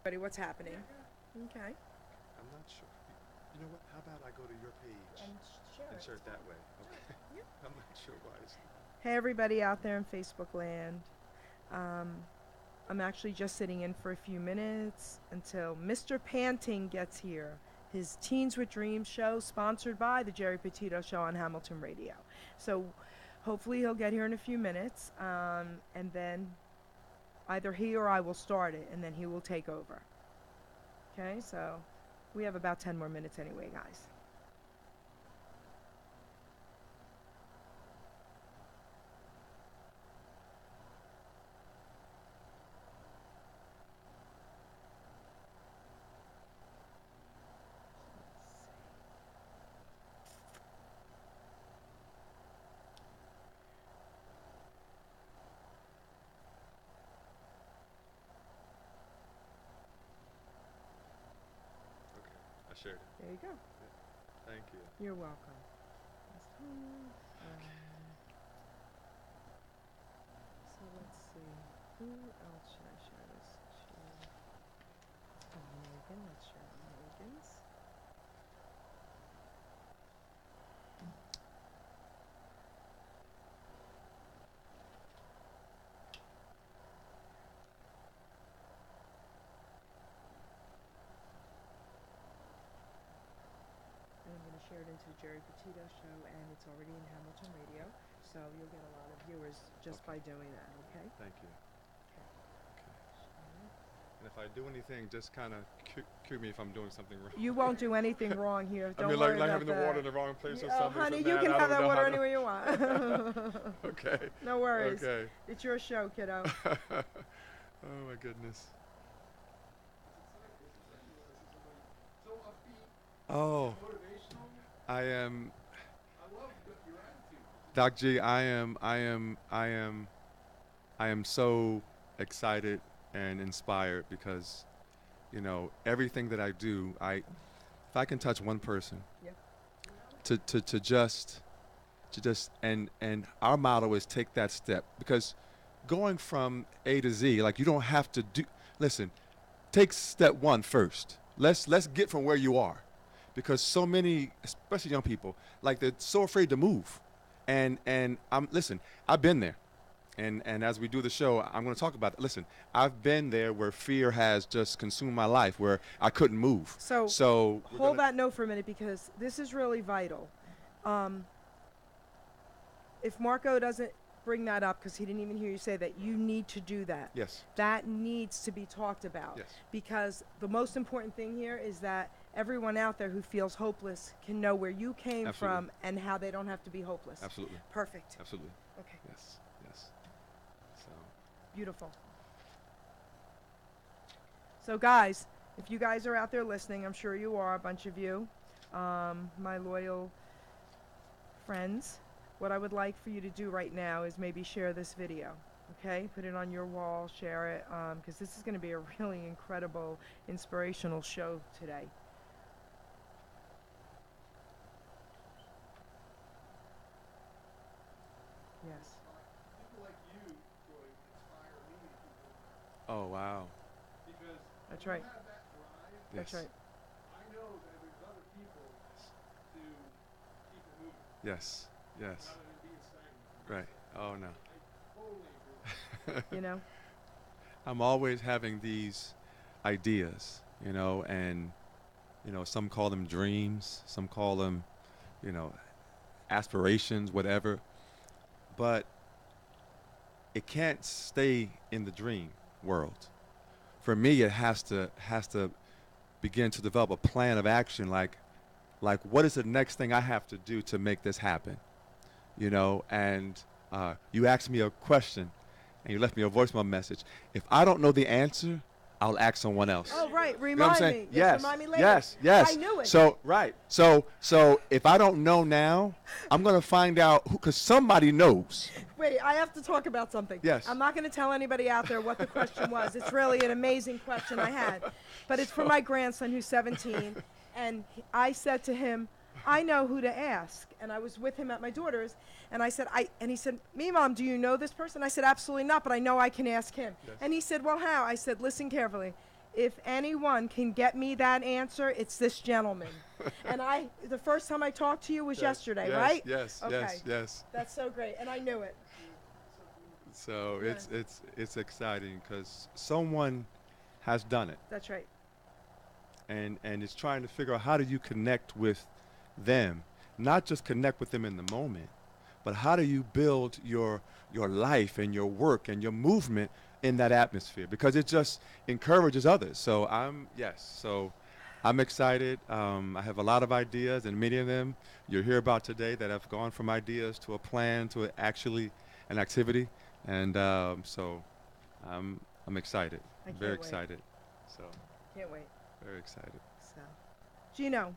Buddy, what's happening? Okay. I'm not sure. You know what? How about I go to your page And share and it. share it that way? Okay. Yep. I'm not sure why it's. Hey, everybody out there in Facebook land. Um, I'm actually just sitting in for a few minutes until Mr. Panting gets here. His Teens with Dreams show, sponsored by the Jerry Petito Show on Hamilton Radio. So hopefully he'll get here in a few minutes, and then either he or I will start it, and then he will take over. Okay, so we have about 10 more minutes anyway, guys. Okay. I shared it. There you go. Thank you. You're welcome. So let's see. Who else should I share this to? Oh, Megan. Let's share Megan's. And I'm going to share it into the Jerry Petito show, and it's already in Hamilton Radio, so you'll get a lot of viewers just by doing that, okay? Thank you. Okay. Okay. And if I do anything, just kind of cue me if I'm doing something wrong. You won't do anything wrong here. I Don't mean, worry like about having the that. water in the wrong place or Oh, something. honey, so you man, can I have don't that know water how to- anywhere you want. Okay. No worries. Okay. It's your show, kiddo. Oh my goodness. Oh, I am. Doc G, I am so excited and inspired because, everything that I do, if I can touch one person, Yep. to just, and our motto is take that step, because going from A to Z, like, you don't have to listen, take step one first. Let's get from where you are, because so many, especially young people, like, they're so afraid to move. And listen, I've been there. And as we do the show, I'm going to talk about it. Listen, I've been there where fear has just consumed my life, where I couldn't move. So hold that note for a minute, because this is really vital. If Marco doesn't bring that up, because he didn't even hear you say that, you need to do that. Yes. That needs to be talked about. Yes. Because the most important thing here is that everyone out there who feels hopeless can know where you came Absolutely. from and how they don't have to be hopeless. Absolutely. Perfect. Absolutely. Okay. Yes. Yes. So. Beautiful. So guys, if you guys are out there listening, I'm sure you are, a bunch of you, my loyal friends, what I would like for you to do right now is maybe share this video, okay? Put it on your wall, share it, because this is going to be a really incredible, inspirational show today. Yes. People like you, Joy, inspire me to keep moving. Oh wow. Because That's when right. you have that drive, That's Yes. right. I know that there's other people to keep it moving Yes. Yes. rather than being stagnant. Right. Oh no. I totally agree with You know? I'm always having these ideas, and some call them dreams, some call them, aspirations, whatever. But it can't stay in the dream world. For me, it has to begin to develop a plan of action. Like what is the next thing I have to do to make this happen? And you asked me a question, and you left me a voicemail message. If I don't know the answer, I'll ask someone else. Oh, right. You know what I'm Remind saying? me. Yes. Remind me later. Yes. Yes. I knew it. So right. So if I don't know now, I'm gonna find out because somebody knows. Wait, I have to talk about something. Yes. I'm not going to tell anybody out there what the question was. It's really an amazing question I had. But it's for my grandson who's 17. And I said to him, I know who to ask. And I was with him at my daughter's. And I said, and he said, me, Mom, do you know this person? I said, absolutely not, but I know I can ask him. Yes. And he said, well, how? I said, listen carefully. If anyone can get me that answer, it's this gentleman. And the first time I talked to you was yesterday, yes, right? Yes, Okay. yes, yes. That's so great, and I knew it. So Yeah. it's exciting because someone has done it, That's right. and it's trying to figure out how do you connect with them, not just connect with them in the moment, but how do you build your life and your work and your movement in that atmosphere, because it just encourages others. So I'm excited. I have a lot of ideas, and many of them you'll hear about today that have gone from ideas to a plan to actually an activity, and so I'm excited. I Very can't wait. excited. So Can't wait. very excited. So, Gino,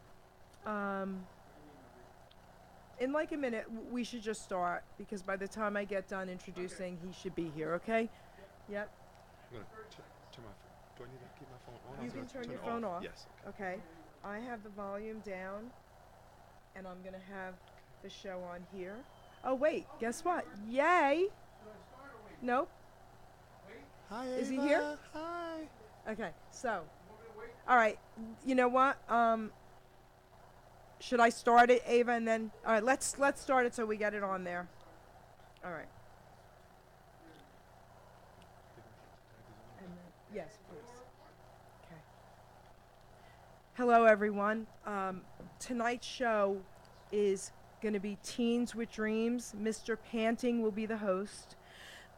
in like a minute, we should just start because by the time I get done introducing, he should be here. Okay? Yep. I'm gonna turn my phone. Do I need to keep my phone on? You can turn your phone off. Yes. Okay. I have the volume down, and I'm gonna have the show on here. Oh wait, guess what? Yay! Nope. Hi, Is he Ava. here? Hi. Okay. So, all right. You know what? Should I start it, Ava, and then all right? Let's start it so we get it on there. All right. And then, yes, please. Okay. Hello, everyone. Tonight's show is going to be Teens with Dreams. Mr. Panting will be the host.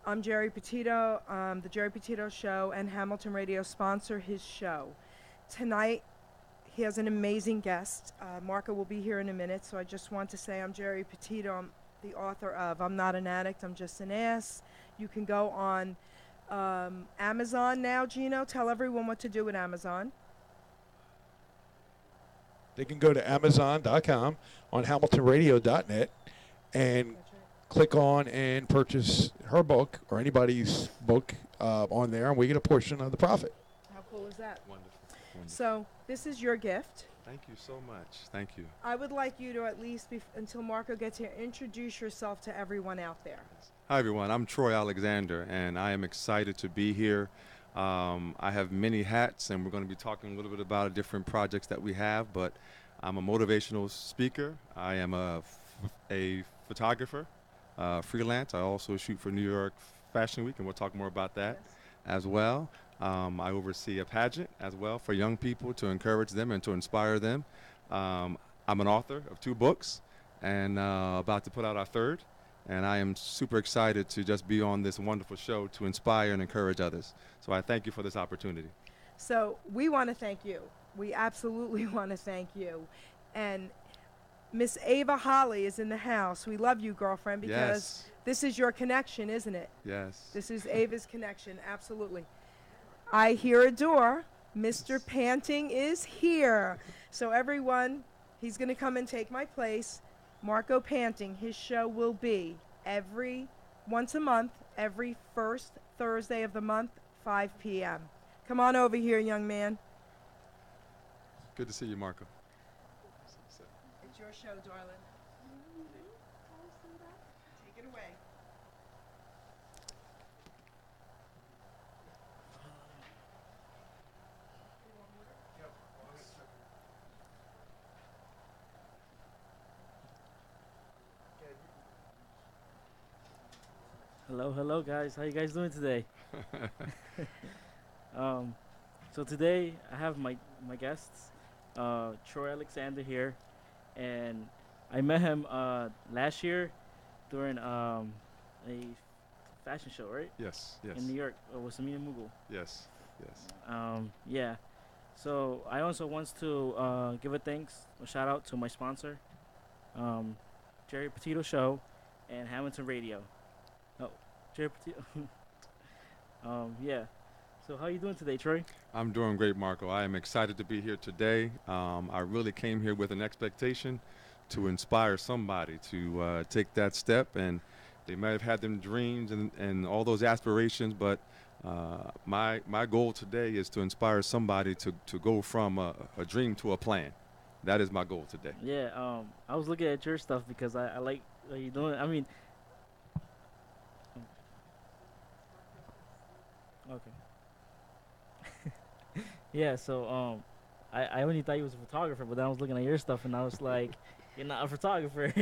I'm Jerry Petito. The Jerry Petito Show and Hamilton Radio sponsor his show. Tonight, he has an amazing guest. Marco will be here in a minute, so I just want to say I'm Jerry Petito. I'm the author of I'm Not an Addict, I'm Just an Ass. You can go on Amazon now, Gino. Tell everyone what to do with Amazon. They can go to Amazon.com on HamiltonRadio.net and click on and purchase her book or anybody's book on there, and we get a portion of the profit. How cool is that? Wonderful. So this is your gift. Thank you so much. Thank you. I would like you to at least, until Marco gets here, introduce yourself to everyone out there. Hi, everyone. I'm Troy Alexander, and I am excited to be here. I have many hats, and we're going to be talking a little bit about different projects that we have, but I'm a motivational speaker. I am a photographer, freelance. I also shoot for New York Fashion Week, and we'll talk more about that as well. I oversee a pageant as well for young people to encourage them and to inspire them. I'm an author of 2 books and about to put out our 3rd. And I am super excited to just be on this wonderful show to inspire and encourage others. So I thank you for this opportunity. So we want to thank you. We absolutely want to thank you. And Miss Ava Holly is in the house. We love you, girlfriend, because this is your connection, isn't it? Yes. This is Ava's connection, absolutely. I hear a door. Mr. Panting is here. So everyone, he's going to come and take my place. Marco Panting, his show will be once a month, every first Thursday of the month, 5 p.m. Come on over here, young man. Good to see you, Marco. It's your show, darling. Take it away. Hello guys. How you guys doing today? So today I have my guests, Troy Alexander here, and I met him last year during a fashion show, right? Yes. In New York, with Samina Mughal. Yes. Yeah. So I also want to give a shout out to my sponsor, Jerry Petito Show, and Hamilton Radio. Oh, Jerry Petito. Yeah. So how you doing today, Troy? I'm doing great, Marco. I am excited to be here today. I really came here with an expectation to inspire somebody to take that step, and they might have had them dreams and all those aspirations, but my goal today is to inspire somebody to go from a dream to a plan. That is my goal today. Yeah. I was looking at your stuff because I like what you're doing. I mean. Okay. Yeah, so I only thought you was a photographer, but then I was looking at your stuff and I was like, you're not a photographer,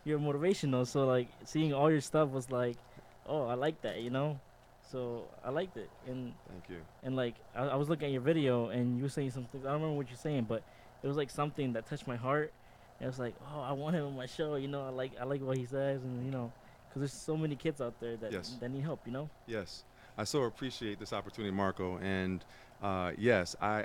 you're motivational. So like seeing all your stuff was like, oh, I like that, you know. So I liked it, Thank you. and like I was looking at your video and you were saying something. I don't remember what you're saying, but it was like something that touched my heart. And it was like, oh, I want him on my show, you know. I like what he says, and you know, because there's so many kids out there that Yes. that need help, you know. Yes, I so appreciate this opportunity, Marco. And yes, I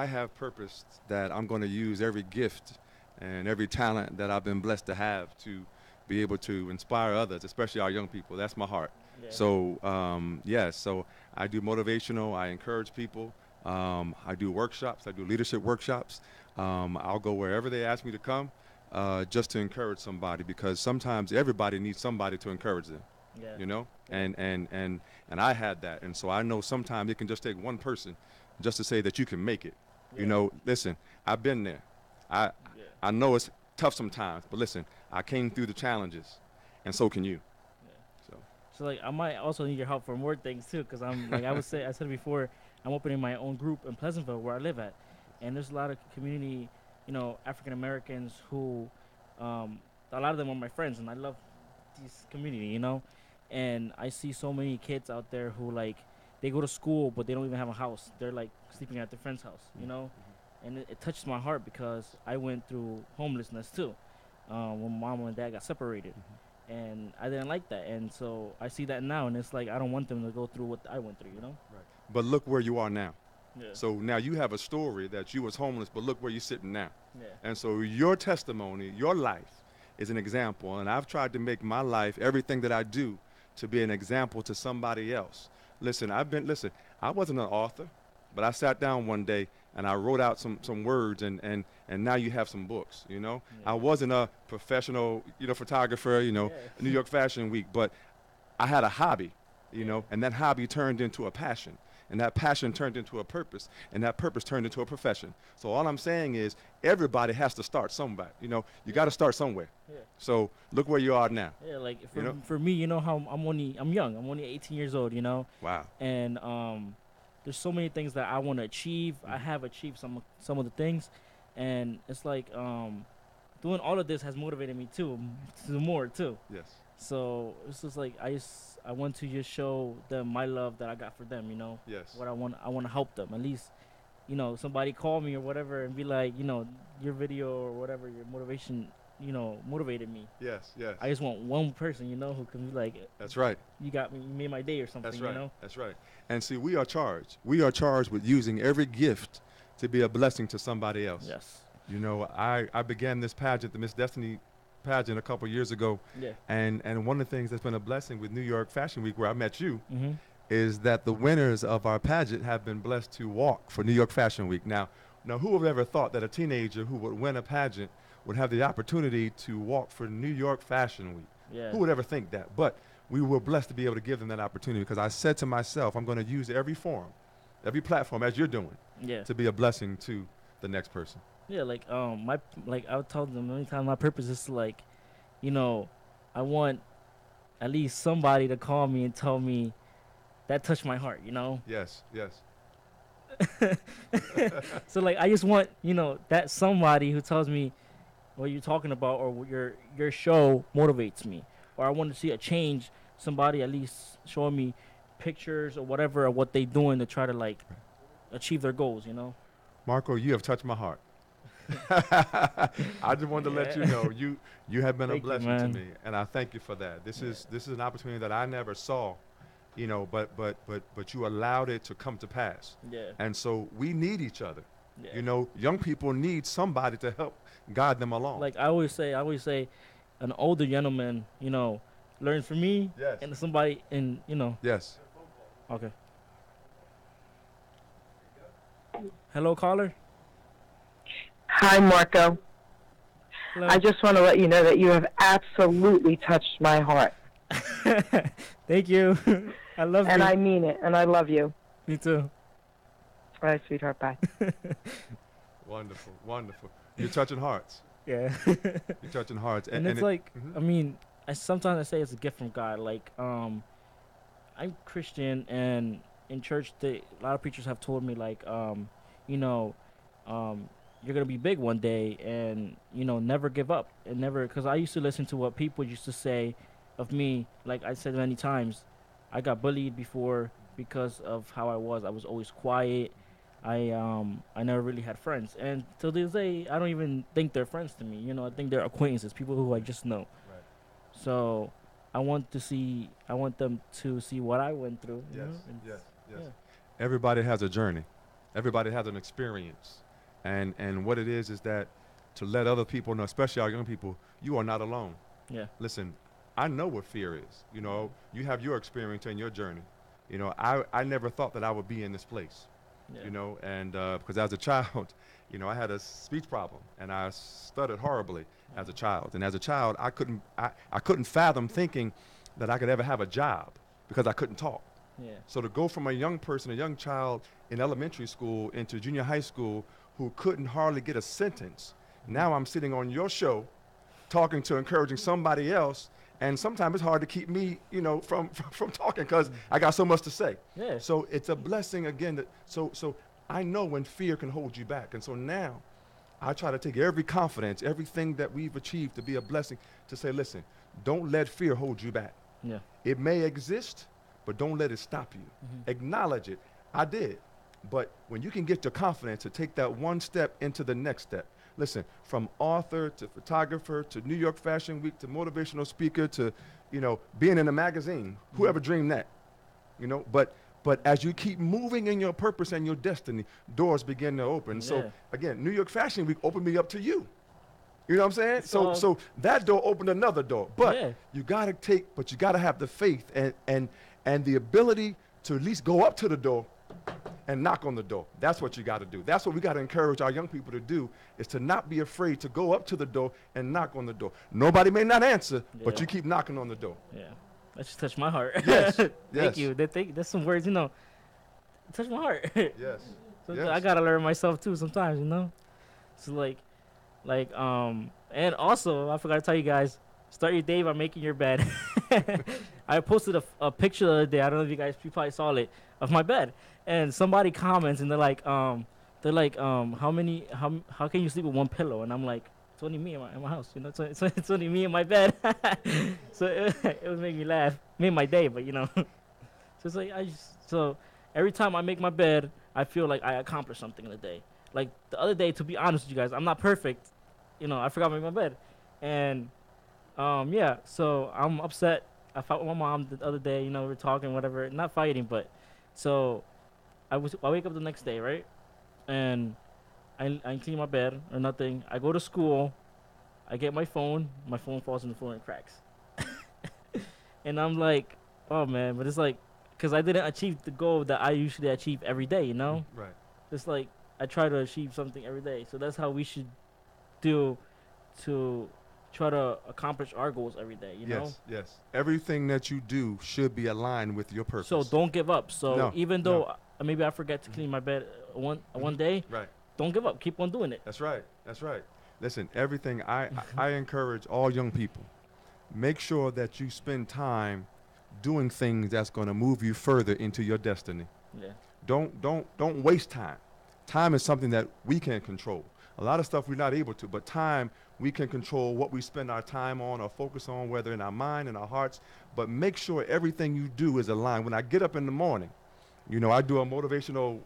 have purpose that I'm going to use every gift and every talent that I've been blessed to have to be able to inspire others, especially our young people. That's my heart. Yeah. So yes, so I do motivational. I encourage people. I do workshops. I do leadership workshops. I'll go wherever they ask me to come, just to encourage somebody, because sometimes everybody needs somebody to encourage them. Yeah. You know, and I had that, and so I know sometimes it can just take one person just to say that you can make it. You Yeah. know, listen, I've been there. I Yeah. I know it's tough sometimes, but listen, I came through the challenges, and so can you. So So like I might also need your help for more things too, because I'm like I said before, I'm opening my own group in Pleasantville where I live at, and there's a lot of community, you know, African Americans who, a lot of them are my friends, and I love this community, you know, and I see so many kids out there who like they go to school but they don't even have a house. They're like sleeping at their friend's house, you know, and it touches my heart because I went through homelessness too, when mom and dad got separated. And I didn't like that, and so I see that now, and it's like I don't want them to go through what I went through, you know. but look where you are now. Yeah. So now you have a story that you was homeless, but look where you're sitting now. Yeah. And so your testimony, your life is an example. And I've tried to make my life, everything that I do, to be an example to somebody else. Listen, I wasn't an author, but I sat down one day and I wrote out some words, and now you have some books, you know. Yeah. I wasn't a professional, photographer, Yeah. New York Fashion Week, but I had a hobby, Yeah. and that hobby turned into a passion. And that passion turned into a purpose, and that purpose turned into a profession. So all I'm saying is everybody has to start somewhere. You got to start somewhere. Yeah. So look where you are now. Yeah, like You know? for me, you know how I'm young. I'm only 18 years old, you know, Wow. and there's so many things that I want to achieve. I have achieved some of the things, and it's like doing all of this has motivated me too to do more too. Yes. So it's just like I want to just show them my love that I got for them, you know. Yes. What I want to help them at least, you know. Somebody call me or whatever and be like, you know, your video or whatever, your motivation, you know, motivated me. Yes. Yes. I just want one person, you know, who can be like, That's right. you got me, you made my day or something. That's right. You know. That's right. And see, we are charged. We are charged with using every gift to be a blessing to somebody else. Yes. You know, I began this pageant, the Miss Destiny pageant, a couple years ago. Yeah. And one of the things that's been a blessing with New York Fashion Week, where I met you, Mhm. is that the winners of our pageant have been blessed to walk for New York Fashion Week. Now, who would have ever thought that a teenager who would win a pageant would have the opportunity to walk for New York Fashion Week? Yeah. Who would ever think that? But we were blessed to be able to give them that opportunity, because I said to myself, I'm going to use every forum, every platform, as you're doing, Yeah. to be a blessing to the next person. Yeah. Like I would tell them many times my purpose is to like, you know, I want at least somebody to call me and tell me that touched my heart, you know. Yes, yes. So like I just want, you know, that somebody who tells me what you're talking about or what your show motivates me, or I want to see a change. Somebody at least showing me pictures or whatever of what they doing to try to like achieve their goals, you know. Marco, you have touched my heart. I just wanted to let you Yeah. know you have been a Thank you, blessing to man. me, and I thank you for that. This Yeah. is an opportunity that I never saw, but you allowed it to come to pass. Yeah. And so we need each other. Yeah. You know, young people need somebody to help guide them along. Like I always say, an older gentleman, you know, learns from me, Yes. and somebody, and you know. Yes. Okay. Hello, caller. Hi, Marco. Hello. I just want to let you know that you have absolutely touched my heart. Thank you. I love And you. I mean it, and I love you. Me too. All right, sweetheart, bye. Wonderful, wonderful. You're touching hearts. Yeah. You're touching hearts. And it's like, Mhm. I mean, sometimes I say it's a gift from God. Like, I'm Christian, and in church, a lot of preachers have told me, like, you know, you're gonna be big one day, and never give up, and never. Because I used to listen to what people used to say of me. Like I said many times, I got bullied before because of how I was. I was always quiet. I never really had friends, and till this day, I don't even think they're friends to me. I think they're acquaintances, people who I just know. Right. So I want them to see what I went through. Yes. And Yes. Yes. yeah. Everybody has a journey. Everybody has an experience. And what it is that to let other people know, especially our young people, you are not alone. Yeah. Listen, I know what fear is. You have your experience and your journey. I never thought that I would be in this place. Yeah. And because as a child, I had a speech problem and I stuttered horribly as a child. And as a child, I couldn't fathom thinking that I could ever have a job because I couldn't talk. Yeah. So to go from a young person, a young child in elementary school into junior high school who couldn't hardly get a sentence, now I'm sitting on your show talking to encouraging somebody else, and sometimes it's hard to keep me, from talking because I got so much to say. Yeah. So it's a blessing again. So I know when fear can hold you back, and so now I try to take every confidence, everything that we've achieved to be a blessing, to say, listen, don't let fear hold you back. Yeah. It may exist, but don't let it stop you. Mhm. Acknowledge it. I did. But when you can get your confidence to take that one step into the next step, listen, from author to photographer to New York Fashion Week to motivational speaker to, being in a magazine, whoever dreamed that, but as you keep moving in your purpose and your destiny, doors begin to open. Yeah. So again, New York Fashion Week opened me up to you. You know what I'm saying? So- So that door opened another door. But Yeah. you gotta have the faith and the ability to at least go up to the door and knock on the door. That's what you got to do. That's what we got to encourage our young people to do, is to not be afraid to go up to the door and knock on the door. Nobody may not answer, but Yeah. you keep knocking on the door. Yeah. That just touched my heart. Yes. Thank Yes. you. There's some words, touch my heart. Yes. So Yes. I gotta learn myself too sometimes, So and also I forgot to tell you guys, start your day by making your bed. I posted a picture the other day. I don't know if you probably saw it, of my bed, and somebody comments and they're like, how can you sleep with one pillow? And I'm like, it's only me in my house, it's only me in my bed. So it would make me laugh, made my day, but so it's like so every time I make my bed, I feel like I accomplished something in the day. Like the other day, to be honest with you guys, I'm not perfect, I forgot to make my bed, and yeah, so I'm upset. I fought with my mom the other day, we were talking, whatever, not fighting, but so I wake up the next day, right? And I clean my bed or nothing. I go to school. I get my phone falls on the floor and cracks. And I'm like, oh man, but it's like, because I didn't achieve the goal that I usually achieve every day, Right. It's like I try to achieve something every day. So that's how we should do to try to accomplish our goals every day, Yes. Yes. Everything that you do should be aligned with your purpose. So don't give up. So No, even though maybe I forget to clean my bed one day, Right. don't give up. Keep on doing it. That's right. That's right. Listen, everything I encourage all young people, make sure that you spend time doing things that's going to move you further into your destiny. Yeah. Don't waste time. Time is something that we can control. A lot of stuff we're not able to, but time, we can control what we spend our time on or focus on, whether in our mind and our hearts. But make sure everything you do is aligned. When I get up in the morning, I do a motivational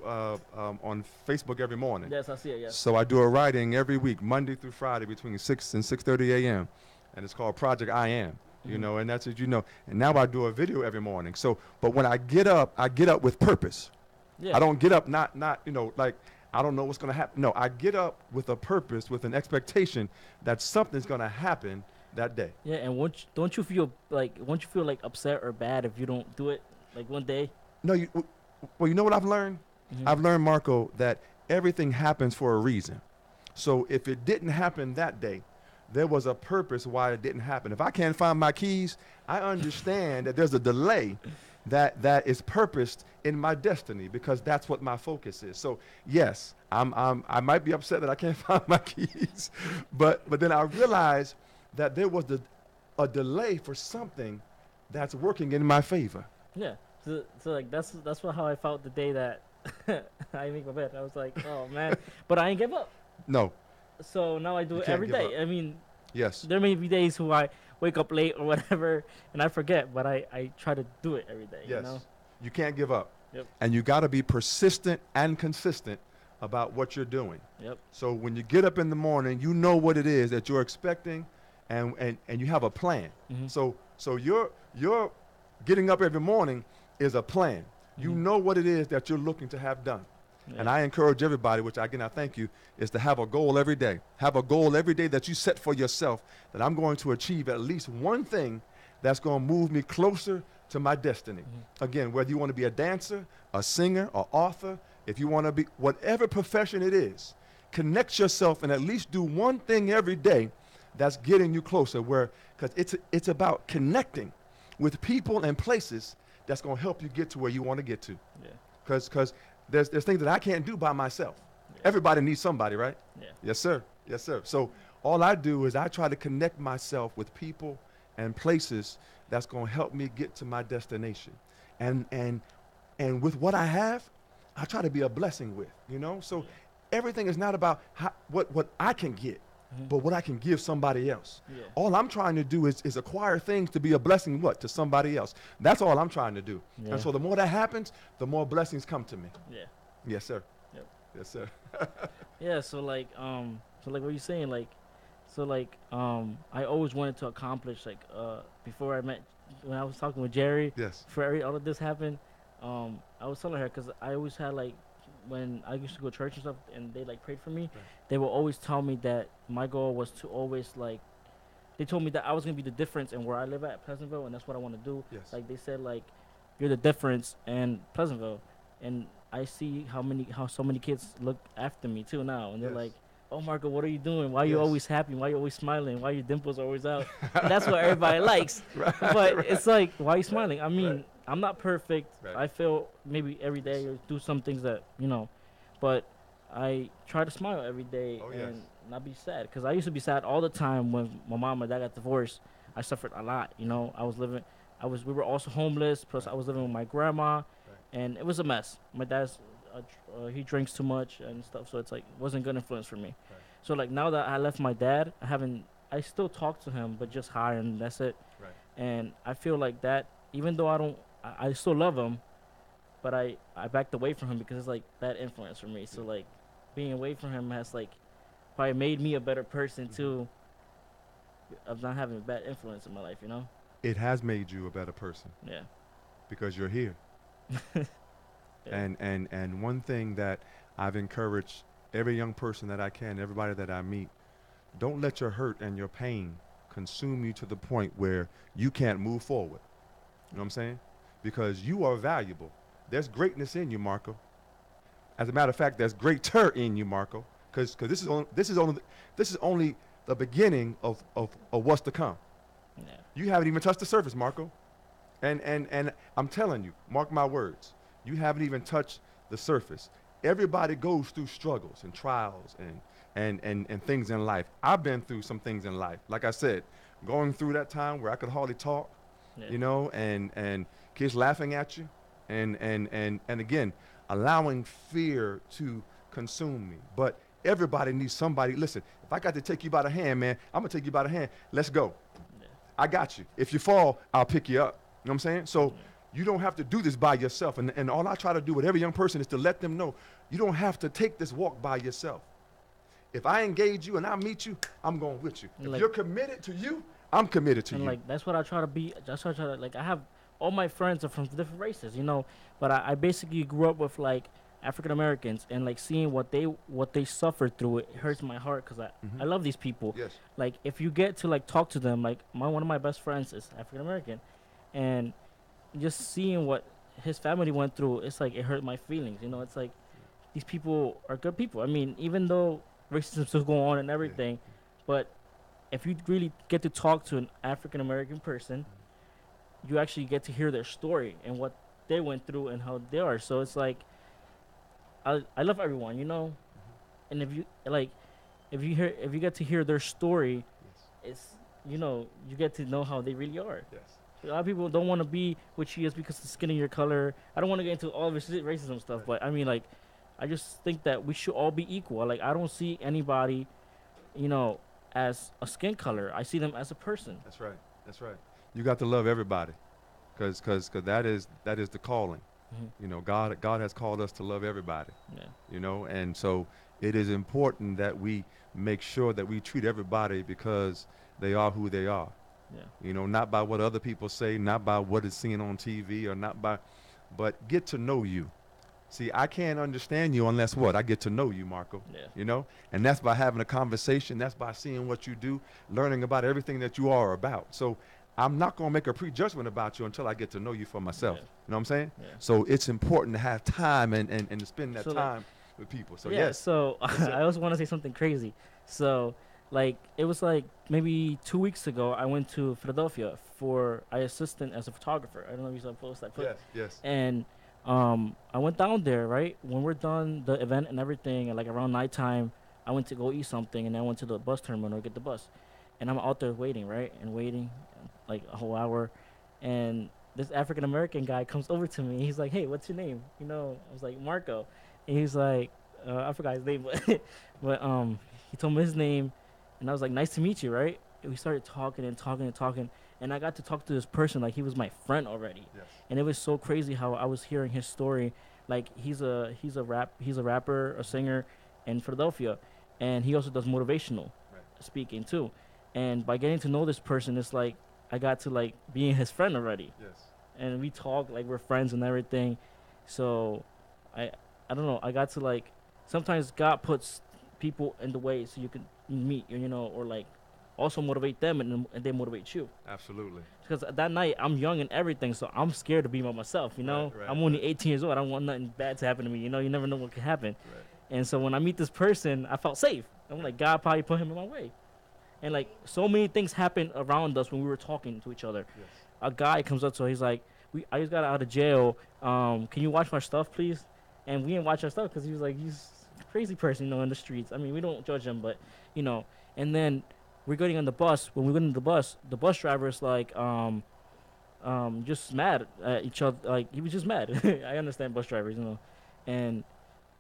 on Facebook every morning. Yes, I see it. Yes. So I do a writing every week, Monday through Friday, between 6 and 6:30 a.m. And it's called Project I Am. And that's it. And now I do a video every morning. So, but when I get up with purpose. Yeah. I don't get up not like I don't know what's going to happen. No, I get up with a purpose, with an expectation that something's going to happen that day. Yeah, and don't you feel like upset or bad if you don't do it like one day? No, you know what I've learned? Mhm. I've learned, Marco, that everything happens for a reason. So if it didn't happen that day, there was a purpose why it didn't happen. If I can't find my keys, I understand that there's a delay that is purposed in my destiny, because that's what my focus is. So yes, I might be upset that I can't find my keys, but then I realize that there was a delay for something that's working in my favor. Yeah. So like that's how I felt the day that I make my bed. I was like, oh man, but I ain't give up. No. So now I do You it can't every give day. up. I mean, Yes. there may be days who I wake up late or whatever, and I forget, but I try to do it every day. Yes. You know. You can't give up. Yep. And you got to be persistent and consistent about what you're doing. Yep. So when you get up in the morning, you know what it is that you're expecting, and you have a plan. Mhm. So your getting up every morning is a plan. You Mhm. know what it is that you're looking to have done. Yeah. And I encourage everybody, which again I thank you, is to have a goal every day. Have a goal every day that you set for yourself, that I'm going to achieve at least one thing that's going to move me closer to my destiny. Again, whether you want to be a dancer, a singer, or author, if you want to be whatever profession it is, connect yourself and at least do one thing every day that's getting you closer, where because it's about connecting with people and places that's going to help you get to where you want to get to. Yeah. Because there's things that I can't do by myself. Yeah. Everybody needs somebody, right? Yeah. Yes, sir. Yes, sir. So all I do is I try to connect myself with people and places that's going to help me get to my destination. And with what I have, I try to be a blessing with, you know? So everything is not about what I can get, but what I can give somebody else. Yeah. All I'm trying to do is acquire things to be a blessing to somebody else. That's all I'm trying to do. Yeah. And so the more that happens, the more blessings come to me. Yeah. Yes, sir. Yep. Yes, sir. Yeah. So like what you're saying, like, I always wanted to accomplish, like, before when I was talking with Jerry, Yes. before all of this happened, I was telling her, because I always had, like, when I used to go to church and stuff, and they, like, prayed for me, they will always tell me that my goal was to always, like, they told me that I was going to be the difference in where I live at Pleasantville, and that's what I want to do. Yes. Like, they said, like, you're the difference in Pleasantville, and I see how so many kids look after me, too, now, and they're Yes. like, oh, Marco, what are you doing? Why are you Yes. always happy? Why are you always smiling? Why your dimples are always out? And that's what everybody likes. Right, But right. it's like, why are you smiling? I mean, Right. I'm not perfect. Right. I fail maybe every day or do some things that, but I try to smile every day Oh, yes. and not be sad. Because I used to be sad all the time when my mom and dad got divorced. I suffered a lot, we were also homeless, plus I was living with my grandma, and it was a mess. My dad's, he drinks too much and stuff, so it's like, wasn't good influence for me. Right. So like, now that I left my dad, I still talk to him, but just higher, and that's it. Right. And I feel like that, even though I still love him, but I backed away from him because it's like bad influence for me. So like, being away from him has like probably made me a better person too, of not having a bad influence in my life, It has made you a better person Yeah. because you're here. Yeah. And one thing that I've encouraged every young person that I can, everybody that I meet, don't let your hurt and your pain consume you to the point where you can't move forward. You know what I'm saying? Because you are valuable. There's greatness in you, Marco. As a matter of fact, there's greater in you, Marco. Because this is only the beginning of what's to come. Yeah. You haven't even touched the surface, Marco. And I'm telling you, mark my words, you haven't even touched the surface. Everybody goes through struggles and trials and things in life. I've been through some things in life. Like I said, going through that time where I could hardly talk, Yeah. and kids laughing at you, and again, allowing fear to consume me. But everybody needs somebody. Listen, if I got to take you by the hand, man, I'm gonna take you by the hand. Let's go. Yeah. I got you. If you fall, I'll pick you up. You know what I'm saying? So you don't have to do this by yourself. And all I try to do with every young person is to let them know you don't have to take this walk by yourself. If I engage you and I meet you, I'm going with you. If Like- you're committed to you, I'm committed to And you. like, that's what I try to be. That's what I try to, like, I have all my friends are from different races, but I basically grew up with like African Americans, and like seeing what they suffered through, it hurts my heart, because I love these people. Yes. Like, if you get to like talk to them, like one of my best friends is African American, and just seeing what his family went through, it's like, it hurt my feelings. It's like, these people are good people. I mean, even though racism still going on and everything, but if you really get to talk to an African American person, you actually get to hear their story and what they went through and how they are. So it's like, I love everyone, and if you get to hear their story, Yes. it's, you get to know how they really are. Yes. A lot of people don't want to be with you just because of the skin of your color. I don't want to get into all this racism stuff, Right. but I mean, like, I just think that we should all be equal. Like, I don't see anybody, you know, as a skin color. I see them as a person. That's right. That's right. You got to love everybody, cause that is the calling. Mhm. You know, God has called us to love everybody. Yeah. You know, and so it is important that we make sure that we treat everybody because they are who they are. Yeah. You know, not by what other people say, not by what is seen on TV, or not by, but get to know you. See, I can't understand you unless what? I get to know you, Marco. Yeah. You know? And that's by having a conversation. That's by seeing what you do, learning about everything that you are about. So I'm not going to make a prejudgment about you until I get to know you for myself. Yeah. You know what I'm saying? Yeah. So it's important to have time and to spend that So, like- time with people. So yeah. yes. So Yes, sir. I also want to say something crazy. So, like, it was like maybe 2 weeks ago. I went to Philadelphia for I assistant as a photographer. I don't know if you saw the post I put. Yes, yes. And I went down there, right? When we're done the event and everything, and like around nighttime, I went to go eat something, and then I went to the bus terminal to get the bus. And I'm out there waiting, right? And waiting like a whole hour. And this African American guy comes over to me. He's like, "Hey, what's your name?" You know, I was like, "Marco." And he's like, I forgot his name, but he told me his name, and I was like, "Nice to meet you," right? And we started talking and talking and talking, and I got to talk to this person like he was my friend already. Yes. And it was so crazy how I was hearing his story. Like he's a rapper, a singer in Philadelphia, and he also does motivational Right. speaking too. And by getting to know this person, it's like I got to like being his friend already, Yes. and we talk like we're friends and everything. So I don't know. I got to like sometimes God puts people in the way so you can meet, you know, or like also motivate them and they motivate you. Absolutely. Because that night I'm young and everything, so I'm scared to be by myself. You know, Right, I'm only right. 18 years old. I don't want nothing bad to happen to me. You know, you never know what could happen. Right. And so when I meet this person, I felt safe. I'm like, God probably put him in my way. And like so many things happened around us when we were talking to each other. Yes. A guy comes up to her, he's like, I just got out of jail. Can you watch my stuff, please? And we didn't watch our stuff because he was like, he's a crazy person, you know, in the streets. I mean, we don't judge him, but you know. And then we're getting on the bus. When we went on the bus driver is like, just mad at each other. Like he was just mad. I understand bus drivers, you know. And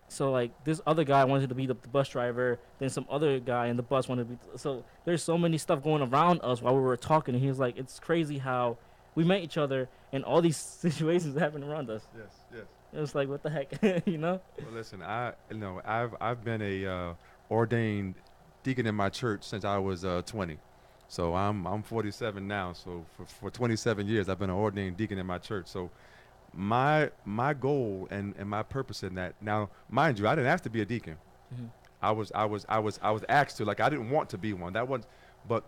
so like this other guy wanted to be the bus driver. Then some other guy in the bus wanted to be. So there's so many stuff going around us while we were talking. And he was like, it's crazy how we met each other and all these situations happen around us. Yes. Yes. It was like, what the heck, you know? Well, listen, I've been a ordained deacon in my church since I was 20. So I'm 47 now. So for 27 years, I've been an ordained deacon in my church. So my goal and my purpose in that. Now, mind you, I didn't ask to be a deacon. Mhm. I was asked to. Like I didn't want to be one. But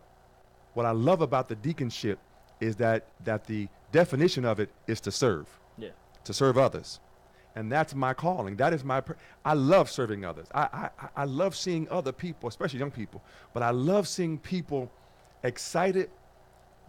what I love about the deaconship is that the definition of it is to serve. Yeah. To serve others. And that's my calling. That is I love serving others. I love seeing other people, especially young people, but I love seeing people excited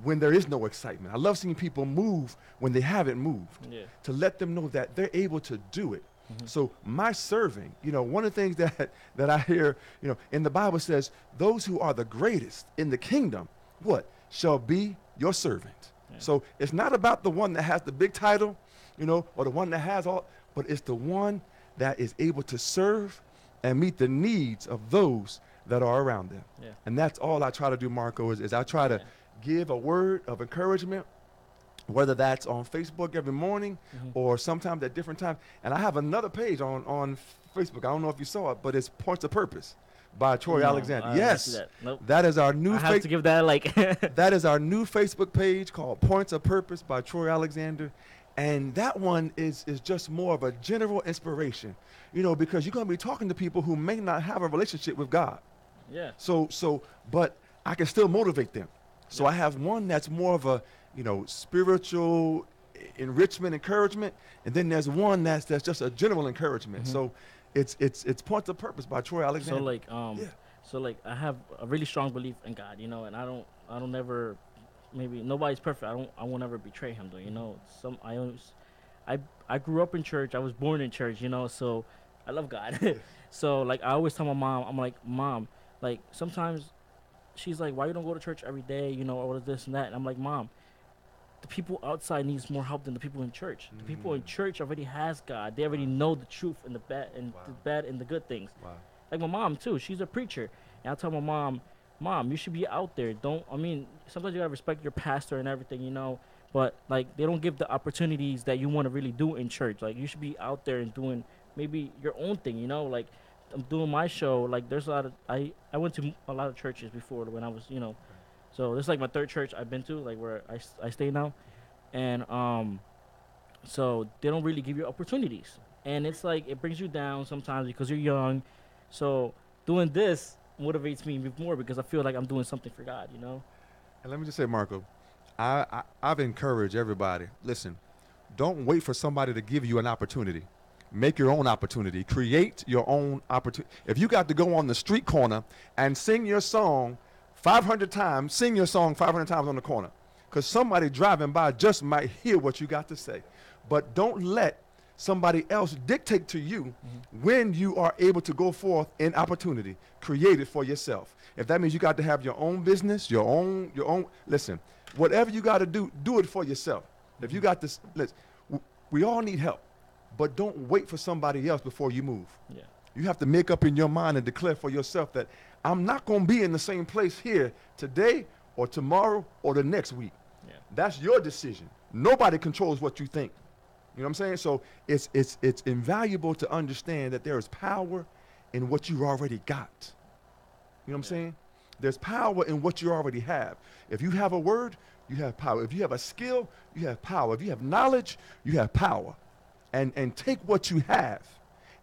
when there is no excitement. I love seeing people move when they haven't moved, Yeah. to let them know that they're able to do it. Mhm. So my serving, you know, one of the things that I hear, you know, in the Bible says, those who are the greatest in the kingdom, what? Shall be your servant. Yeah. So it's not about the one that has the big title, you know, or the one that has all, but it's the one that is able to serve and meet the needs of those that are around them. Yeah. And that's all I try to do, Marco, is I try to Yeah. give a word of encouragement, whether that's on Facebook every morning Mhm. or sometimes at different times. And I have another page on Facebook. I don't know if you saw it, but it's Points of Purpose by Troy No, Alexander. I didn't see Yes, that. Nope. that is our new I have to give that like. that is our new Facebook page called Points of Purpose by Troy Alexander. And that one is just more of a general inspiration, you know, because you're going to be talking to people who may not have a relationship with God. Yeah. But I can still motivate them. So Yeah. I have one that's more of a, you know, spiritual enrichment, encouragement. And then there's one that's just a general encouragement. Mhm. So it's Points of Purpose by Troy Alexander. So like Yeah. so like I have a really strong belief in God, you know, and I don't ever, maybe nobody's perfect. I won't ever betray him though, you know. I grew up in church. I was born in church, you know, so I love God. So like I always tell my mom, I'm like, Mom, like sometimes she's like, why you don't go to church every day, you know, or this and that. And I'm like, Mom, the people outside needs more help than the people in church. The people in church already has God. They already know the truth and the bad and the bad and the good things. Wow. Like my mom too. She's a preacher, and I tell my mom, you should be out there. Sometimes you gotta respect your pastor and everything, you know. But like they don't give the opportunities that you want to really do in church. Like you should be out there and doing maybe your own thing, you know. Like I'm doing my show. Like there's a lot of I went to a lot of churches before when I was, you know. So this is like my third church I've been to, like where I stay now, and so they don't really give you opportunities, and it's like it brings you down sometimes because you're young. So doing this motivates me more because I feel like I'm doing something for God, you know. And let me just say, Marco, I've encouraged everybody. Listen, don't wait for somebody to give you an opportunity. Make your own opportunity. Create your own opportunity. If you got to go on the street corner and sing your song 500 times, sing your song 500 times on the corner, because somebody driving by just might hear what you got to say. But don't let somebody else dictate to you when you are able to go forth in opportunity. Create it for yourself. If that means you got to have your own business, your own, listen, whatever you got to do, do it for yourself. If you got this, listen, we all need help, but don't wait for somebody else before you move. Yeah. You have to make up in your mind and declare for yourself that I'm not going to be in the same place here today or tomorrow or the next week. Yeah. That's your decision. Nobody controls what you think. You know what I'm saying? So it's invaluable to understand that there is power in what you already got. You know what I'm saying? There's power in what you already have. If you have a word, you have power. If you have a skill, you have power. If you have knowledge, you have power. And take what you have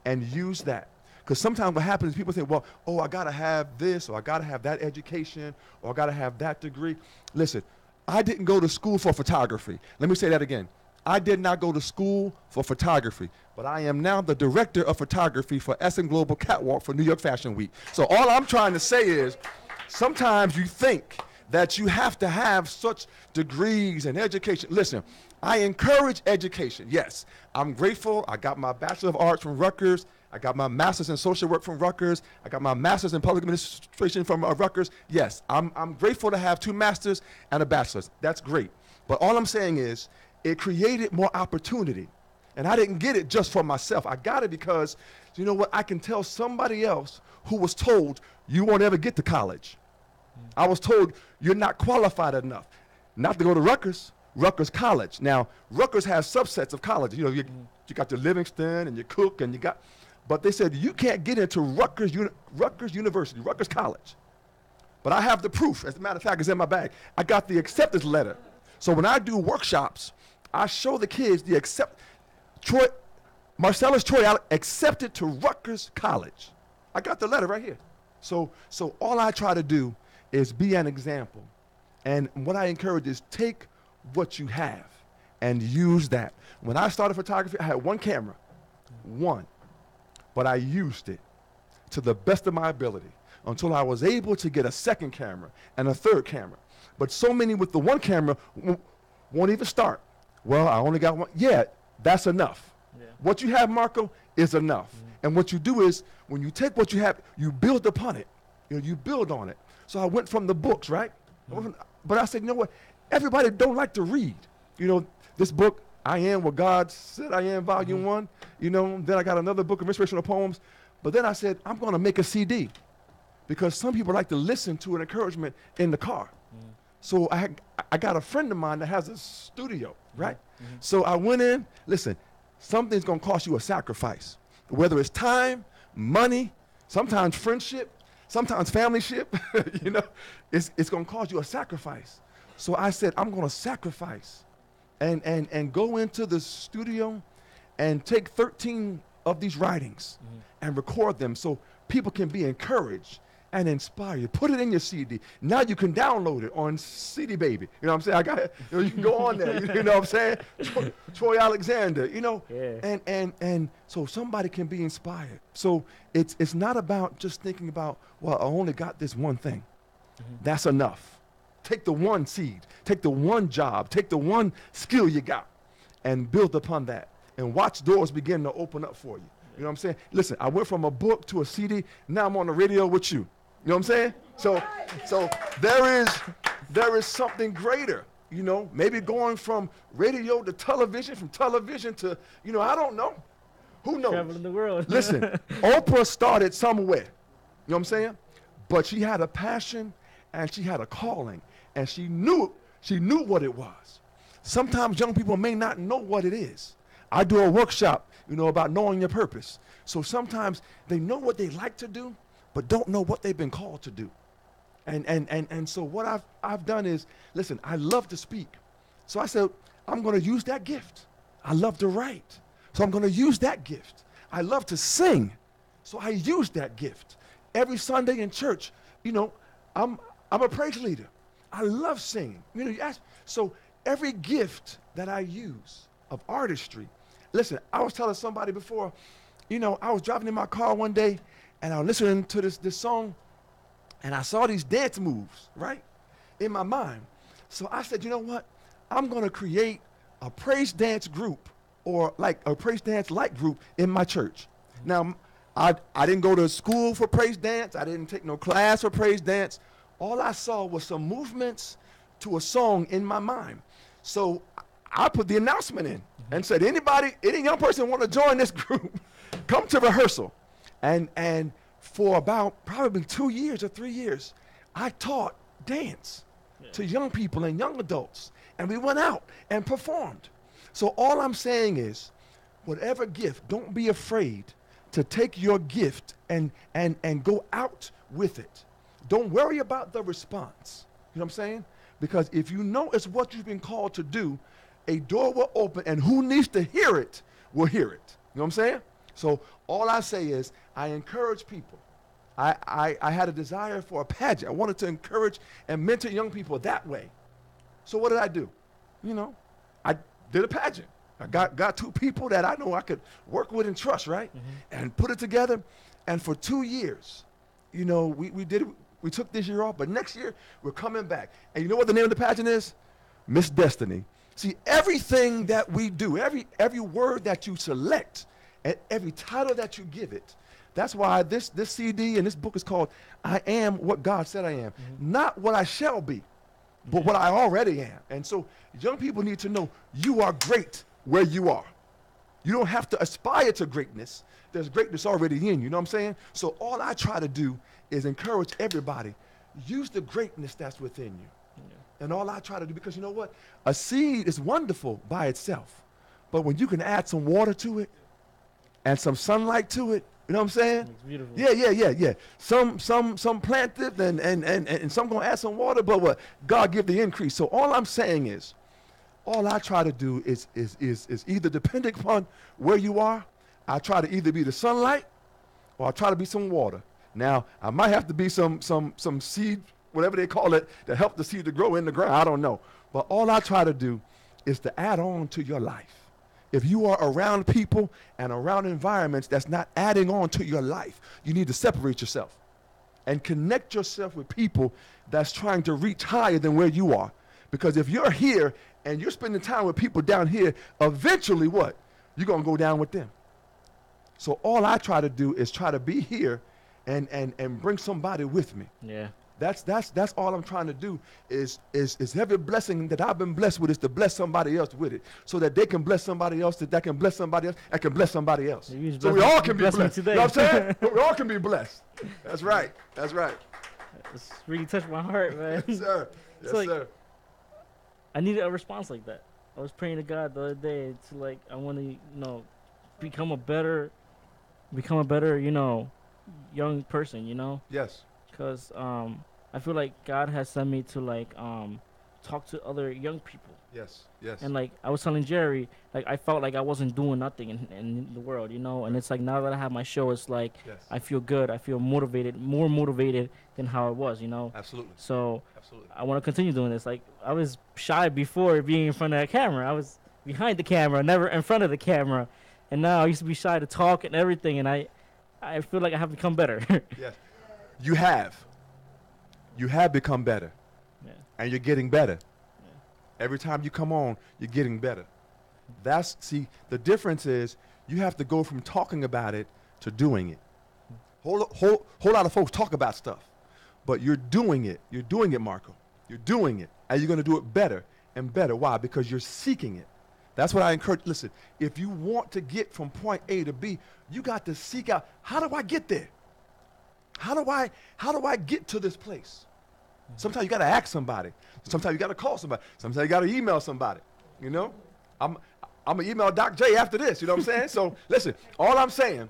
and use that. Because sometimes what happens is people think, well, oh, I got to have this, or I got to have that education, or I got to have that degree. Listen, I didn't go to school for photography. Let me say that again. I did not go to school for photography, but I am now the director of photography for Essen Global Catwalk for New York Fashion Week. So all I'm trying to say is sometimes you think that you have to have such degrees and education. Listen, I encourage education. Yes, I'm grateful. I got my Bachelor of Arts from Rutgers. I got my master's in social work from Rutgers. I got my master's in public administration from Rutgers. Yes, I'm grateful to have 2 masters and a bachelor's. That's great. But all I'm saying is it created more opportunity. And I didn't get it just for myself. I got it because, you know what, I can tell somebody else who was told you won't ever get to college. I was told you're not qualified enough not to go to Rutgers College. Now, Rutgers has subsets of colleges. You know, you got your Livingston and your Cook and you got, but they said you can't get into Rutgers University, Rutgers College. But I have the proof. As a matter of fact, it's in my bag. I got the acceptance letter. So when I do workshops, I show the kids the Marcellus Troy accepted to Rutgers College. I got the letter right here. So all I try to do is be an example. And what I encourage is take what you have and use that. When I started photography, I had 1 camera, but I used it to the best of my ability until I was able to get a 2nd camera and a 3rd camera. But so many with the 1 camera won't even start. Well, I only got 1. Yeah, that's enough. Yeah. What you have, Marco, is enough. And what you do is when you take what you have, you build upon it. You know, you build on it. So I went from the books, right? But I said, you know what? Everybody don't like to read. You know, this book, I Am What God Said I Am, Volume 1. You know, then I got another book of inspirational poems. But then I said, I'm going to make a CD because some people like to listen to an encouragement in the car. So I got a friend of mine that has a studio, right? So I went in, listen, something's going to cost you a sacrifice, whether it's time, money, sometimes friendship, sometimes familyship, you know, it's going to cost you a sacrifice. So I said, I'm going to sacrifice and go into the studio and take 13 of these writings and record them so people can be encouraged and inspired. Put it in your CD. Now you can download it on CD Baby. You know what I'm saying? I got it. You know, you can go on there. You know what I'm saying? Troy Alexander, you know. Yeah. And so somebody can be inspired. So it's not about just thinking about, well, I only got this one thing. That's enough. Take the one seed. Take the one job. Take the one skill you got and build upon that. And watch doors begin to open up for you. You know what I'm saying? Listen, I went from a book to a CD. Now I'm on the radio with you. You know what I'm saying? So there is something greater. You know, maybe going from radio to television, from television to, you know, I don't know. Who knows? Traveling the world. Listen, Oprah started somewhere. You know what I'm saying? But she had a passion and she had a calling, and she knew what it was. Sometimes young people may not know what it is. I do a workshop, you know, about knowing your purpose. So sometimes they know what they like to do, but don't know what they've been called to do. And so what I've done is, listen, I love to speak. So I said, I'm going to use that gift. I love to write. So I'm going to use that gift. I love to sing. So I use that gift. Every Sunday in church, you know, I'm a praise leader. I love singing. You know, so every gift that I use of artistry. Listen, I was telling somebody before, you know, I was driving in my car one day and I was listening to this song, and I saw these dance moves, right, in my mind. So I said, you know what? I'm going to create a praise dance group, or like a praise dance like group in my church. Now, I didn't go to school for praise dance. I didn't take no class for praise dance. All I saw was some movements to a song in my mind. So I put the announcement in and said, any young person want to join this group, come to rehearsal. And for about probably 2 years or 3 years, I taught dance to young people and young adults. And we went out and performed. So all I'm saying is, whatever gift, don't be afraid to take your gift and go out with it. Don't worry about the response. You know what I'm saying? Because if you know it's what you've been called to do, a door will open, and who needs to hear it will hear it. You know what I'm saying? So all I say is, I encourage people. I had a desire for a pageant. I wanted to encourage and mentor young people that way. So what did I do? You know, I did a pageant. I got two people that I know I could work with and trust, right? And put it together. And for 2 years, you know, we did it. We took this year off, but next year we're coming back. And you know what the name of the pageant is? Miss Destiny. See, everything that we do, every word that you select, and every title that you give it, that's why this CD and this book is called I Am What God Said I Am. Not what I shall be, but what I already am. And so young people need to know you are great where you are. You don't have to aspire to greatness. There's greatness already in you. You know what I'm saying? So all I try to do is encourage everybody. Use the greatness that's within you. And all I try to do, because you know what? A seed is wonderful by itself. But when you can add some water to it and some sunlight to it, you know what I'm saying? It's beautiful. Yeah. Some planted and some gonna add some water, but what? God give the increase. So all I'm saying is, all I try to do is either depending upon where you are, I try to either be the sunlight or I try to be some water. Now, I might have to be some seed, whatever they call it, to help the seed to grow in the ground. I don't know. But all I try to do is to add on to your life. If you are around people and around environments that's not adding on to your life, you need to separate yourself and connect yourself with people that's trying to reach higher than where you are. Because if you're here and you're spending time with people down here, eventually what? You're going to go down with them. So all I try to do is try to be here and bring somebody with me. Yeah. That's all I'm trying to do is every blessing that I've been blessed with is to bless somebody else with it, so that they can bless somebody else, that can bless somebody else, and can bless somebody else. So we all can be blessed. You know what I'm saying? We all can be blessed. That's right. That's right. It's really touched my heart, man. Yes, sir. Yes, like, sir. I needed a response like that. I was praying to God the other day to, like, I want to, you know, become a better, you know, young person, you know? Yes. Because I feel like God has sent me to, like, talk to other young people. Yes. Yes. And, like, I was telling Jerry, like, I felt like I wasn't doing nothing in the world, you know? And it's like, now that I have my show, it's like, Yes. I feel good. I feel motivated, more motivated than how I was, you know? Absolutely. So Absolutely. I want to continue doing this. Like, I was shy before being in front of that camera. I was behind the camera, never in front of the camera. And now I used to be shy to talk and everything. And I feel like I have become better. Yes. You have become better. Yeah. And you're getting better. Every time you come on, you're getting better. See, the difference is you have to go from talking about it to doing it. Whole lot of folks talk about stuff, but you're doing it. You're doing it, Marco. You're doing it, and you're going to do it better and better. Why? Because you're seeking it. That's what I encourage. Listen, if you want to get from point A to B, you got to seek out, how do I get there? How do I get to this place? Sometimes you got to ask somebody. Sometimes you got to call somebody. Sometimes you got to email somebody. You know, I'm gonna email Doc J after this. You know what I'm saying? So listen, all I'm saying,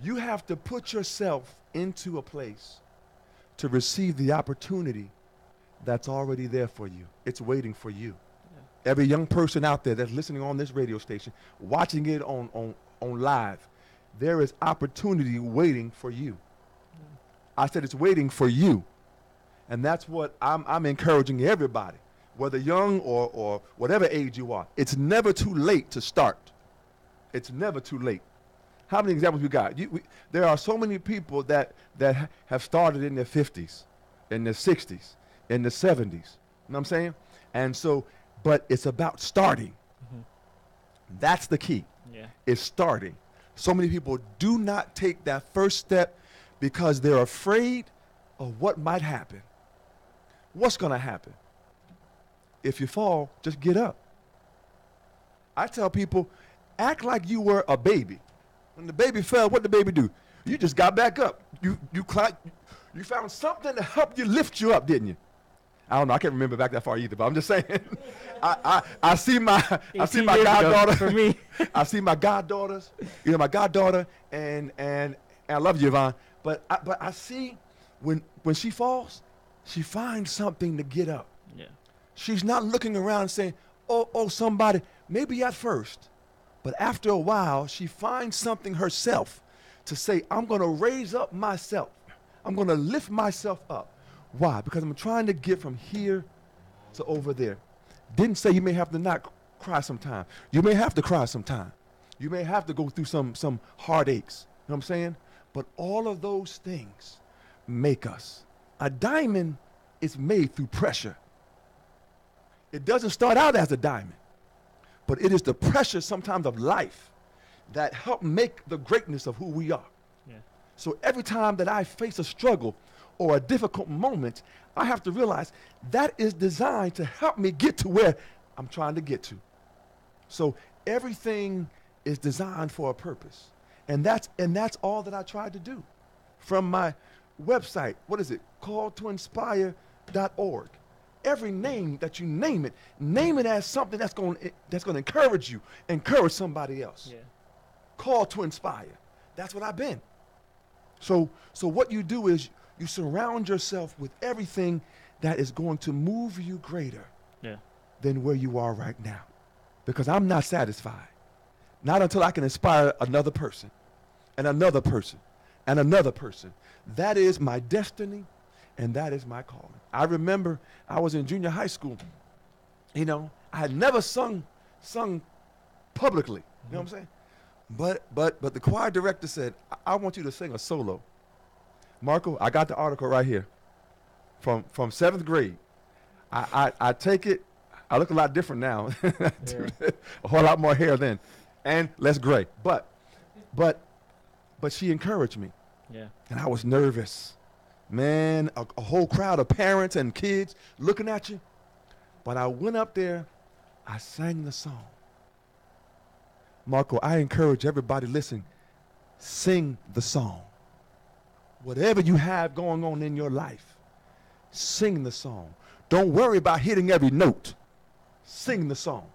you have to put yourself into a place to receive the opportunity that's already there for you. It's waiting for you. Yeah. Every young person out there that's listening on this radio station, watching it on live, there is opportunity waiting for you. I said it's waiting for you. And that's what I'm encouraging everybody, whether young or whatever age you are. It's never too late to start. It's never too late. How many examples we got? There are so many people that have started in their 50s, in their 60s, in their 70s. You know what I'm saying? And so, but it's about starting. Mm-hmm. That's the key. Yeah. It's starting. So many people do not take that first step because they're afraid of what might happen. What's going to happen? If you fall, just get up. I tell people, act like you were a baby. When the baby fell, what did the baby do? You just got back up. You found something to help you lift you up, didn't you? I don't know. I can't remember back that far either, but I'm just saying. I see my goddaughter. For me. I see my goddaughters. You know, my goddaughter, and I love you, Yvonne. But I see when she falls, she finds something to get up. Yeah. She's not looking around and saying, oh, somebody, maybe at first. But after a while, she finds something herself to say, I'm going to raise up myself. I'm going to lift myself up. Why? Because I'm trying to get from here to over there. Didn't say you may have to not cry sometime. You may have to cry sometime. You may have to go through some heartaches. You know what I'm saying? But all of those things make us. A diamond is made through pressure. It doesn't start out as a diamond, but it is the pressure sometimes of life that help make the greatness of who we are. Yeah. So every time that I face a struggle or a difficult moment, I have to realize that is designed to help me get to where I'm trying to get to. So everything is designed for a purpose. And that's all that I tried to do. From my website, what is it? calltoinspire.org. Every name that you name it as something that's going to encourage you, encourage somebody else. Yeah. Call to inspire. That's what I've been. So what you do is you surround yourself with everything that is going to move you greater than where you are right now. Because I'm not satisfied. Not until I can inspire another person and another person and another person. That is my destiny and that is my calling. I remember I was in junior high school. You know, I had never sung publicly. You know what I'm saying? But the choir director said, I want you to sing a solo. Marco, I got the article right here from 7th grade. I take it. I look a lot different now. A whole lot more hair then and less gray. But she encouraged me. Yeah. And I was nervous. Man, a whole crowd of parents and kids looking at you. But I went up there, I sang the song. Marco, I encourage everybody, listen, sing the song. Whatever you have going on in your life, sing the song. Don't worry about hitting every note. Sing the song.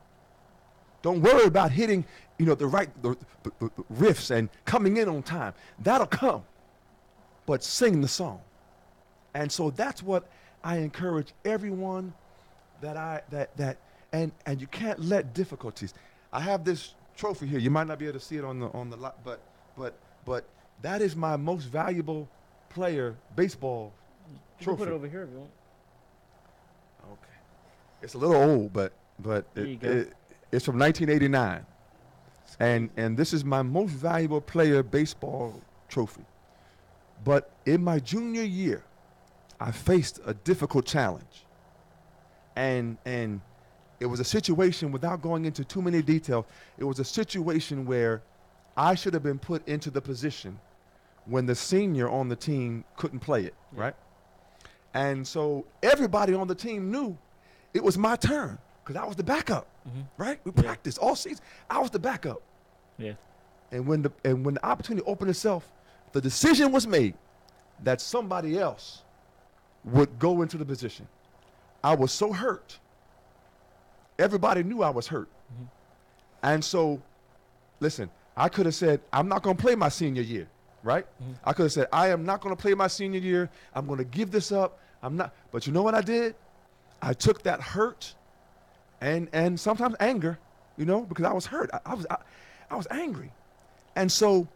Don't worry about hitting, the right the riffs and coming in on time. That'll come. But sing the song. And so that's what I encourage everyone and you can't let difficulties. I have this trophy here. You might not be able to see it on the lot, but that is my most valuable player baseball trophy. You can put it over here if you want. Okay. It's a little old, but it's from 1989. And this is my most valuable player baseball trophy. But in my junior year, I faced a difficult challenge. And it was a situation, without going into too many details, it was a situation where I should have been put into the position when the senior on the team couldn't play it, right? And so everybody on the team knew it was my turn. because I was the backup, right? We Yeah. practiced all season. I was the backup. Yeah. And when the opportunity opened itself, the decision was made that somebody else would go into the position. I was so hurt. Everybody knew I was hurt. And so, listen, I could have said, I'm not going to play my senior year, right? I could have said, I am not going to play my senior year. I'm going to give this up. I'm not. But you know what I did? I took that hurt and sometimes anger, you know, because I was hurt. I was angry. And so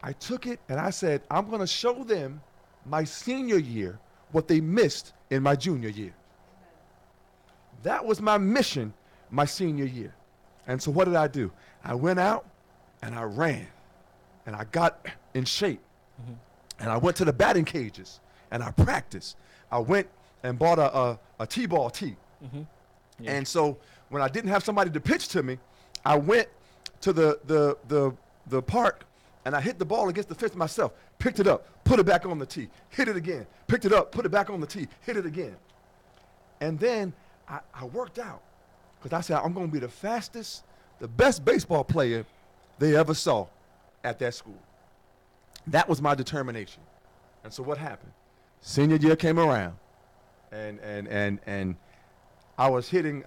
I took it and I said, I'm going to show them my senior year what they missed in my junior year. That was my mission my senior year. And so what did I do? I went out and I ran and I got in shape and I went to the batting cages and I practiced. I went and bought a T-ball tee. Yeah. And so when I didn't have somebody to pitch to me, I went to the park and I hit the ball against the fence myself, picked it up, put it back on the tee, hit it again, picked it up, put it back on the tee, hit it again. And then I worked out because I said, I'm going to be the fastest, the best baseball player they ever saw at that school. That was my determination. And so what happened? Senior year came around and I was hitting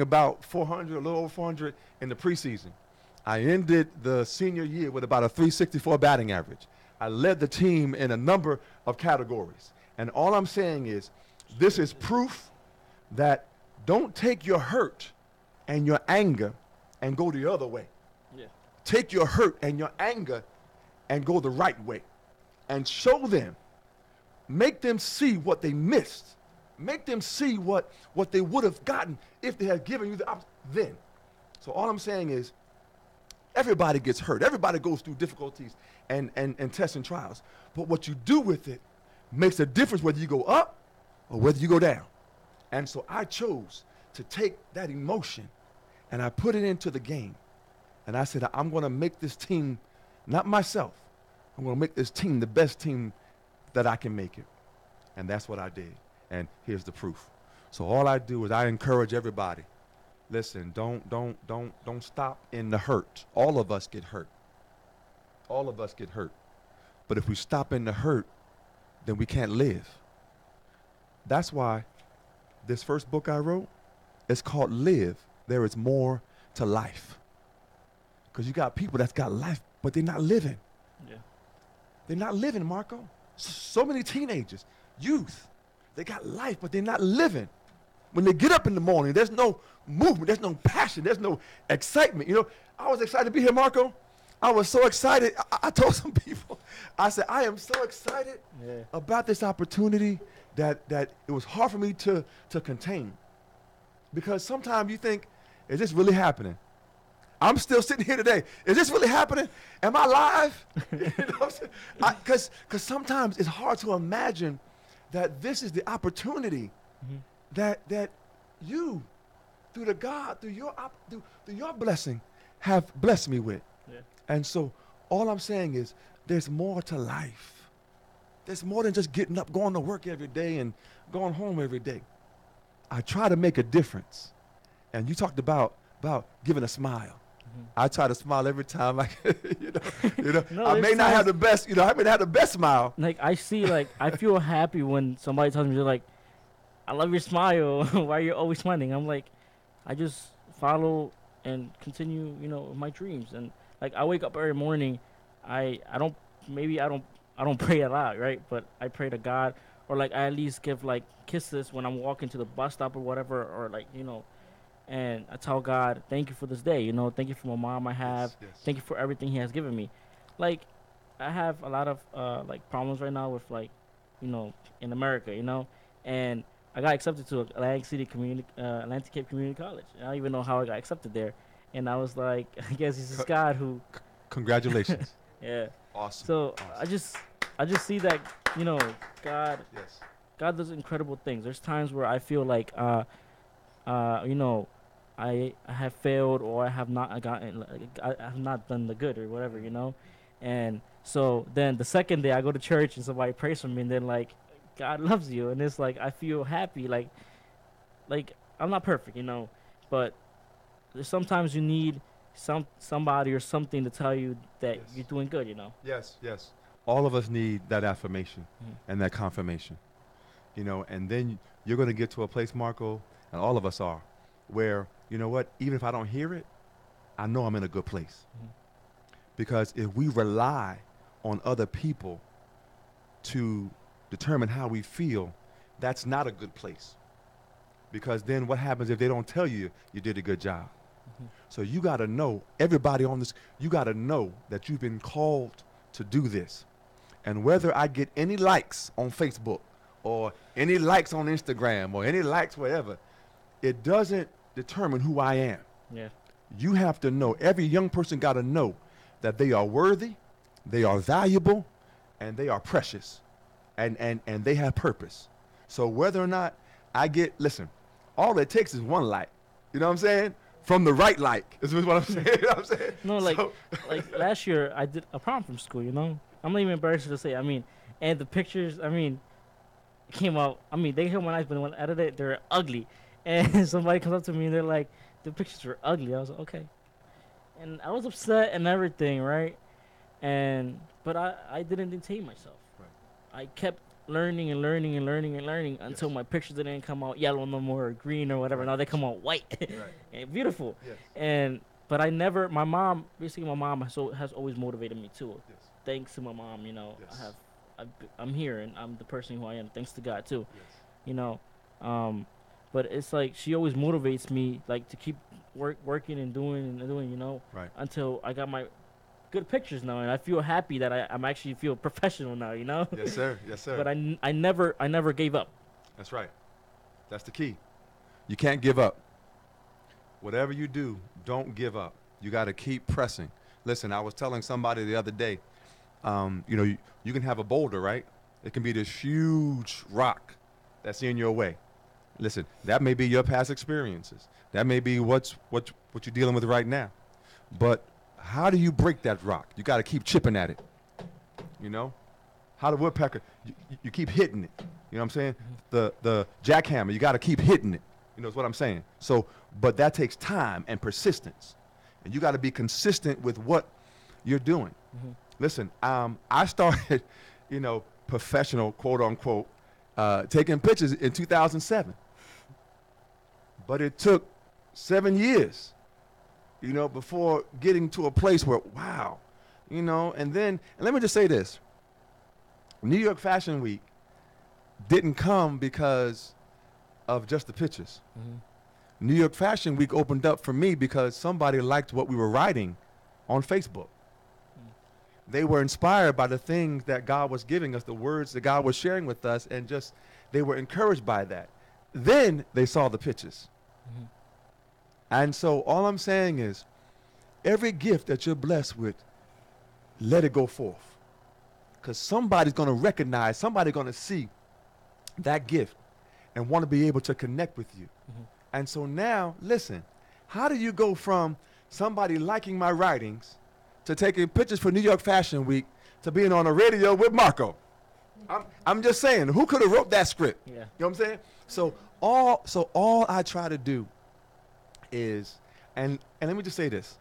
about 400, a little over 400 in the preseason. I ended the senior year with about a 364 batting average. I led the team in a number of categories. And all I'm saying is, this is proof that don't take your hurt and your anger and go the other way. Yeah. Take your hurt and your anger and go the right way. And show them, make them see what they missed. Make them see what they would have gotten if they had given you the option then. So all I'm saying is, everybody gets hurt. Everybody goes through difficulties and tests and trials. But what you do with it makes a difference whether you go up or whether you go down. And so I chose to take that emotion and I put it into the game. And I said, I'm going to make this team, not myself, I'm going to make this team the best team that I can make it. And that's what I did. And here's the proof. So all I do is I encourage everybody. Listen, don't stop in the hurt. All of us get hurt. All of us get hurt. But if we stop in the hurt, then we can't live. That's why this first book I wrote is called Live. There is more to life. Because you got people that's got life, but they're not living. Yeah. They're not living, Marco. So many teenagers, youth, they got life, but they're not living. When they get up in the morning, there's no movement, there's no passion, there's no excitement. You know, I was excited to be here, Marco. I was so excited. I told some people, I said, I am so excited about this opportunity that it was hard for me to contain. Because sometimes you think, is this really happening? I'm still sitting here today. Is this really happening? Am I live? You know what I'm saying? Because sometimes it's hard to imagine that this is the opportunity that you, through your blessing, have blessed me with. Yeah. And so all I'm saying is there's more to life. There's more than just getting up, going to work every day and going home every day. I try to make a difference. And you talked about giving a smile. I try to smile every time I can, you know. No, I may not have the best, I may not have the best smile. Like, I feel happy when somebody tells me, they're like, I love your smile. Why are you always smiling? I'm like, I just follow and continue, my dreams. And like, I wake up every morning. I don't pray a lot, right? But I pray to God, or like I at least give like kisses when I'm walking to the bus stop or whatever, or like, and I tell God, thank you for this day, thank you for my mom I have, Yes. thank you for everything He has given me. Like, I have a lot of like problems right now with like, in America, and I got accepted to Atlantic Cape Community College. I don't even know how I got accepted there, and I was like, I guess it's just God who. Congratulations. Yeah. Awesome. So Awesome. I just see that God Yes. God does incredible things. There's times where I feel like I have failed, or I have not gotten, I have not done the good or whatever, and so then the second day I go to church and somebody prays for me, and then like God loves you, and it's like I feel happy, like I'm not perfect, but sometimes you need somebody or something to tell you that Yes. you're doing good. You know. Yes, yes. All of us need that affirmation Mhm. and that confirmation, and then you're going to get to a place, Marco, and all of us are, where, you know what, even if I don't hear it, I know I'm in a good place. Mhm. Because if we rely on other people to determine how we feel, that's not a good place. Because then what happens if they don't tell you you did a good job? Mhm. So you got to know, everybody on this, you got to know that you've been called to do this. And whether I get any likes on Facebook or any likes on Instagram or any likes whatever, it doesn't determine who I am. Yeah. You have to know, every young person got to know that they are worthy, they are valuable, and they are precious, and they have purpose. So whether or not I get, listen, all it takes is one like, you know what I'm saying? From the right like, is what I'm saying. You know what I'm saying? No, like So- like last year I did a prom from school. You know, I'm not even embarrassed to say. I mean, and the pictures. I mean, came out. I mean, they came out nice, but when I edited it, they're ugly. And somebody comes up to me and they're like, "The pictures were ugly." I was like, "Okay," and I was upset and everything, right? But I didn't detain myself. Right. I kept learning and learning and learning and learning until Yes. my pictures didn't come out yellow no more or green or whatever. Right. Now they come out white Right. and beautiful. Yes. But I never. My mom, basically, my mom has always motivated me too. Yes. Thanks to my mom, Yes. I'm here and I'm the person who I am. Thanks to God too, Yes. you know. But it's like she always motivates me, like to keep working and doing, Right. until I got my good pictures now, and I feel happy that I'm actually feel professional now, Yes, sir. Yes, sir. But I never gave up. That's right. That's the key. You can't give up. Whatever you do, don't give up. You got to keep pressing. Listen, I was telling somebody the other day, you can have a boulder, right? It can be this huge rock that's in your way. Listen, that may be your past experiences. That may be what you're dealing with right now. But how do you break that rock? You got to keep chipping at it. How the woodpecker, you keep hitting it. You know what I'm saying? The jackhammer, you got to keep hitting it. Is what I'm saying. So, but that takes time and persistence. And you got to be consistent with what you're doing. Mhm. Listen, I started, professional, quote unquote, taking pictures in 2007. But it took 7 years, before getting to a place where, wow, and let me just say this. New York Fashion Week didn't come because of just the pictures. Mhm. New York Fashion Week opened up for me because somebody liked what we were writing on Facebook. They were inspired by the things that God was giving us, the words that God was sharing with us, and just they were encouraged by that. Then they saw the pictures. Mhm. And so all I'm saying is, every gift that you're blessed with, let it go forth. Because somebody's going to recognize, somebody's going to see that gift and want to be able to connect with you. Mhm. And so now, listen, how do you go from somebody liking my writings to taking pictures for New York Fashion Week to being on the radio with Marco? I'm just saying, who could have wrote that script? Yeah. You know what I'm saying? So all I try to do is, and let me just say this.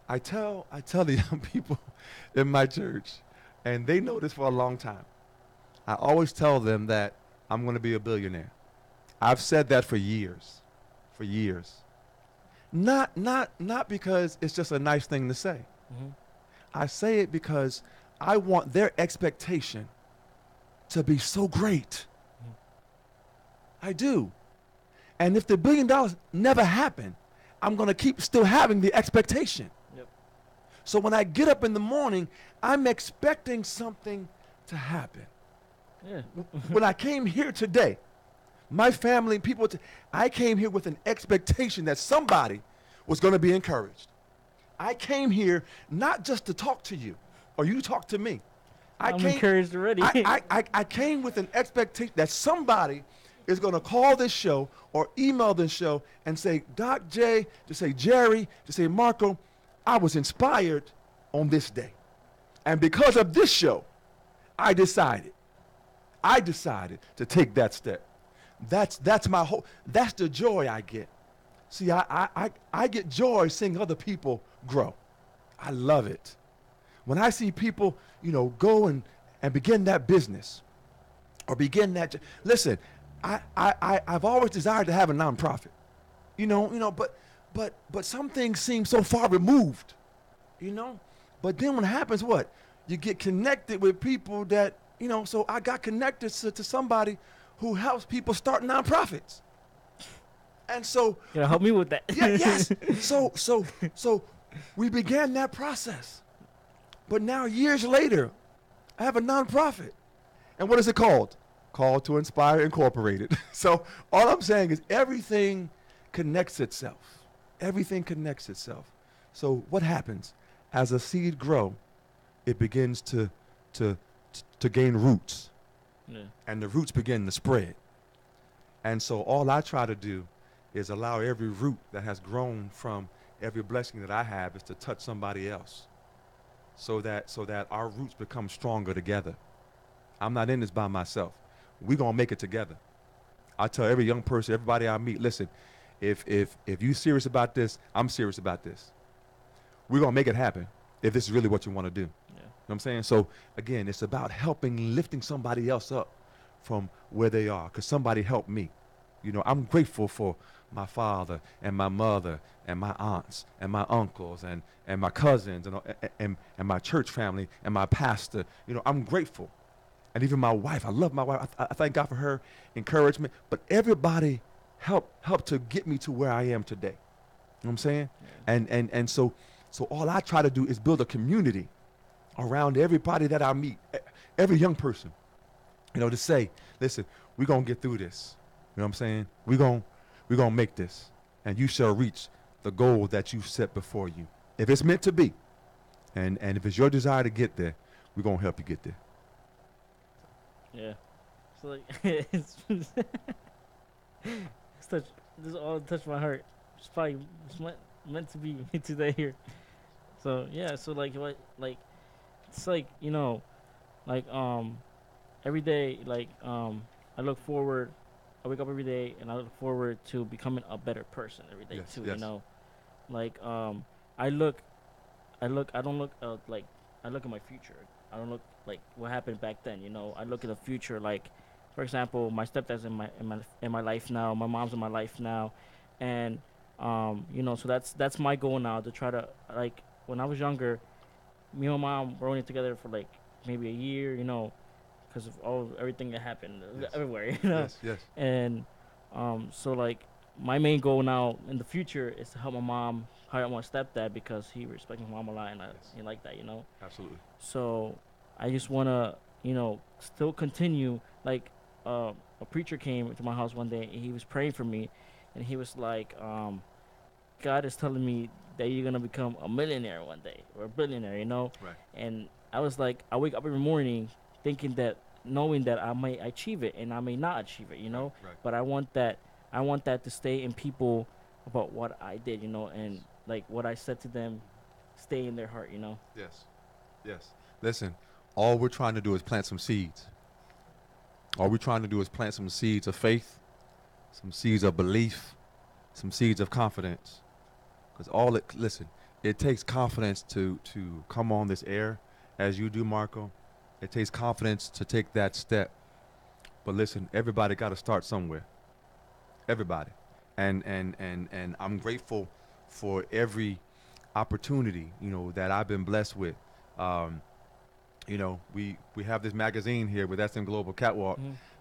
I tell the young people in my church, and they know this for a long time. I always tell them that I'm going to be a billionaire. I've said that for years. Not because it's just a nice thing to say. Mhm. I say it because I want their expectation to be so great. I do. And if the $1 billion never happened, I'm going to keep still having the expectation. Yep. So when I get up in the morning, I'm expecting something to happen. Yeah. When I came here today, my family, people, I came here with an expectation that somebody was going to be encouraged. I came here not just to talk to you or you talk to me. I'm encouraged already. I came with an expectation that somebody is going to call this show or email this show and say, Doc J, to say Jerry, to say Marco, I was inspired on this day. And because of this show, I decided to take that step. That's my hope. That's the joy I get. See, I get joy seeing other people grow. I love it. When I see people, go and begin that business or begin that. Listen, I've always desired to have a nonprofit, but some things seem so far removed, But then when it happens, what? You get connected with people that, so I got connected to somebody who helps people start nonprofits. And so, help me with that. Yes. So we began that process. But now years later, I have a nonprofit. And what is it called? Called to Inspire Incorporated. So all I'm saying is everything connects itself. Everything connects itself. So what happens? As a seed grow, it begins to gain roots. Yeah. And the roots begin to spread. And so all I try to do is allow every root that has grown from every blessing that I have is to touch somebody else so that our roots become stronger together. I'm not in this by myself. We're going to make it together. I tell every young person, everybody I meet, listen, if you're serious about this, I'm serious about this. We're going to make it happen if this is really what you want to do. Yeah. You know what I'm saying? So, again, it's about lifting somebody else up from where they are because somebody helped me. I'm grateful for my father and my mother and my aunts and my uncles and my cousins and my church family and my pastor. I'm grateful. And even my wife, I love my wife. I thank God for her encouragement. But everybody helped to get me to where I am today. You know what I'm saying? Yeah. And so all I try to do is build a community around everybody that I meet, every young person, to say, listen, we're going to get through this. You know what I'm saying? We're going to make this. And you shall reach the goal that you set before you. If it's meant to be, and if it's your desire to get there, we're going to help you get there. Yeah. So this all touched my heart. It's probably meant to be me today here. So yeah. So it's every day I look forward. I wake up every day and I look forward to becoming a better person every day too. Yes. I look I don't look I look at my future. I don't look like what happened back then. I look at the future. Like, for example, my stepdad's in my life now. My mom's in my life now, and so that's my goal now to try to when I was younger, me and my mom were only together for maybe a year. Because of everything that happened everywhere. Yes. And my main goal now in the future is to help my mom hire my stepdad because he respects my mom a lot and he like that. Absolutely. So I just want to, still continue. A preacher came to my house one day and he was praying for me, and he was like, God is telling me that you're gonna become a millionaire one day or a billionaire, Right. And I was like, I wake up every morning knowing that I may achieve it and I may not achieve it, Right. But I want that to stay in people about what I did, and what I said to them, stay in their heart, Yes. Listen, all we're trying to do is plant some seeds. All we're trying to do is plant some seeds of faith, some seeds of belief, some seeds of confidence. Because it takes confidence to come on this air as you do, Marco. It takes confidence to take that step. But listen, everybody got to start somewhere. Everybody. And I'm grateful for every opportunity, that I've been blessed with. We have this magazine here with SM Global Catwalk,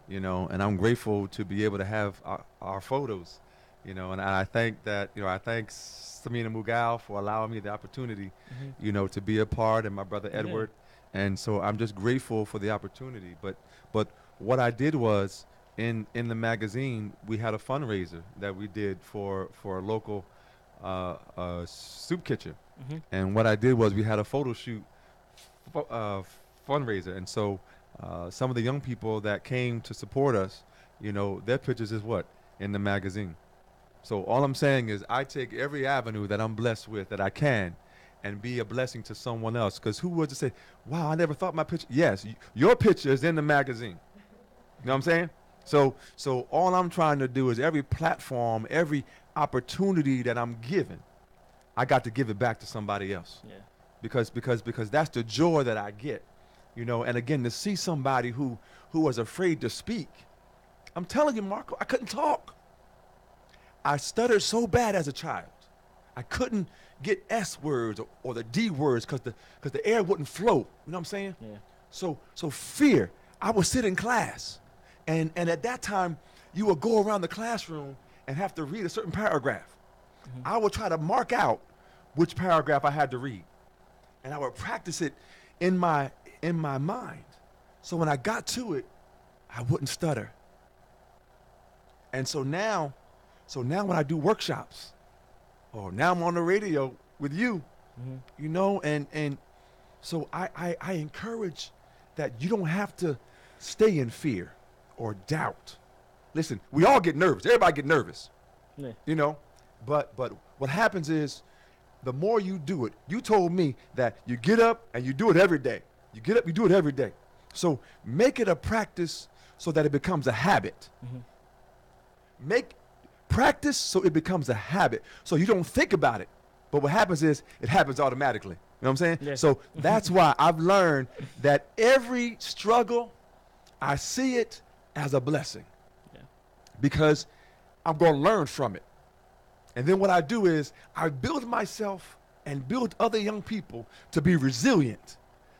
and I'm grateful to be able to have our photos, and I thank Samina Mughal for allowing me the opportunity, to be a part, and my brother Edward. And so I'm just grateful for the opportunity. But what I did was in the magazine, we had a fundraiser that we did for a local soup kitchen. And what I did was we had a photo shoot fundraiser. And so some of the young people that came to support us, their pictures is in the magazine. So all I'm saying is I take every avenue that I'm blessed with that I can and be a blessing to someone else. Because who would just say, wow, I never thought my picture. Yes, your picture is in the magazine. You know what I'm saying? So all I'm trying to do is every platform, every opportunity that I'm given, I got to give it back to somebody else. Yeah. Because that's the joy that I get, you know. And again, to see somebody who was afraid to speak, I'm telling you, Marco, I couldn't talk. I stuttered so bad as a child. I couldn't get S words or the D words because the air wouldn't flow. You know what I'm saying? Yeah. So fear. I would sit in class, and at that time, you would go around the classroom and have to read a certain paragraph. I would try to mark out which paragraph I had to read, and I would practice it in my mind. So when I got to it, I wouldn't stutter. And so now when I do workshops, or now I'm on the radio with you, you know, and so I encourage that you don't have to stay in fear or doubt. Listen, we all get nervous. Everybody get nervous, Yeah. you know, but what happens is the more you do it, you told me that you get up and you do it every day. You get up, you do it every day. So make it a practice so that it becomes a habit. Make practice so it becomes a habit. So you don't think about it. But what happens is it happens automatically. You know what I'm saying? Yeah. So that's why I've learned that every struggle, I see it as a blessing. Yeah. Because I'm going to learn from it. And then what I do is I build myself and build other young people to be resilient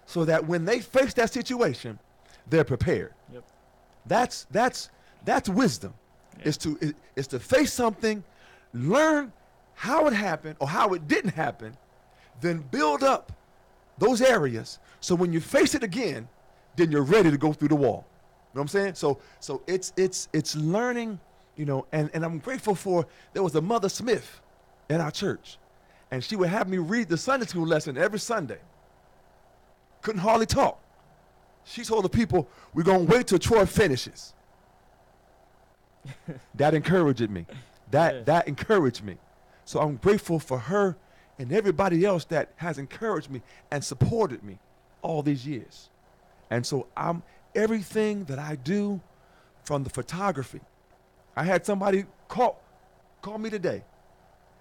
so that when they face that situation, they're prepared. Yep. That's wisdom. Yeah. Is to face something, learn how it happened or how it didn't happen, then build up those areas so when you face it again, then you're ready to go through the wall. You know what I'm saying? So it's learning, you know, and I'm grateful for, there was a Mother Smith in our church, and she would have me read the Sunday school lesson every Sunday. Couldn't hardly talk. She told the people, we're going to wait till Troy finishes. That encouraged me. That encouraged me. So I'm grateful for her and everybody else that has encouraged me and supported me all these years. And so everything that I do, from the photography. I had somebody call me today.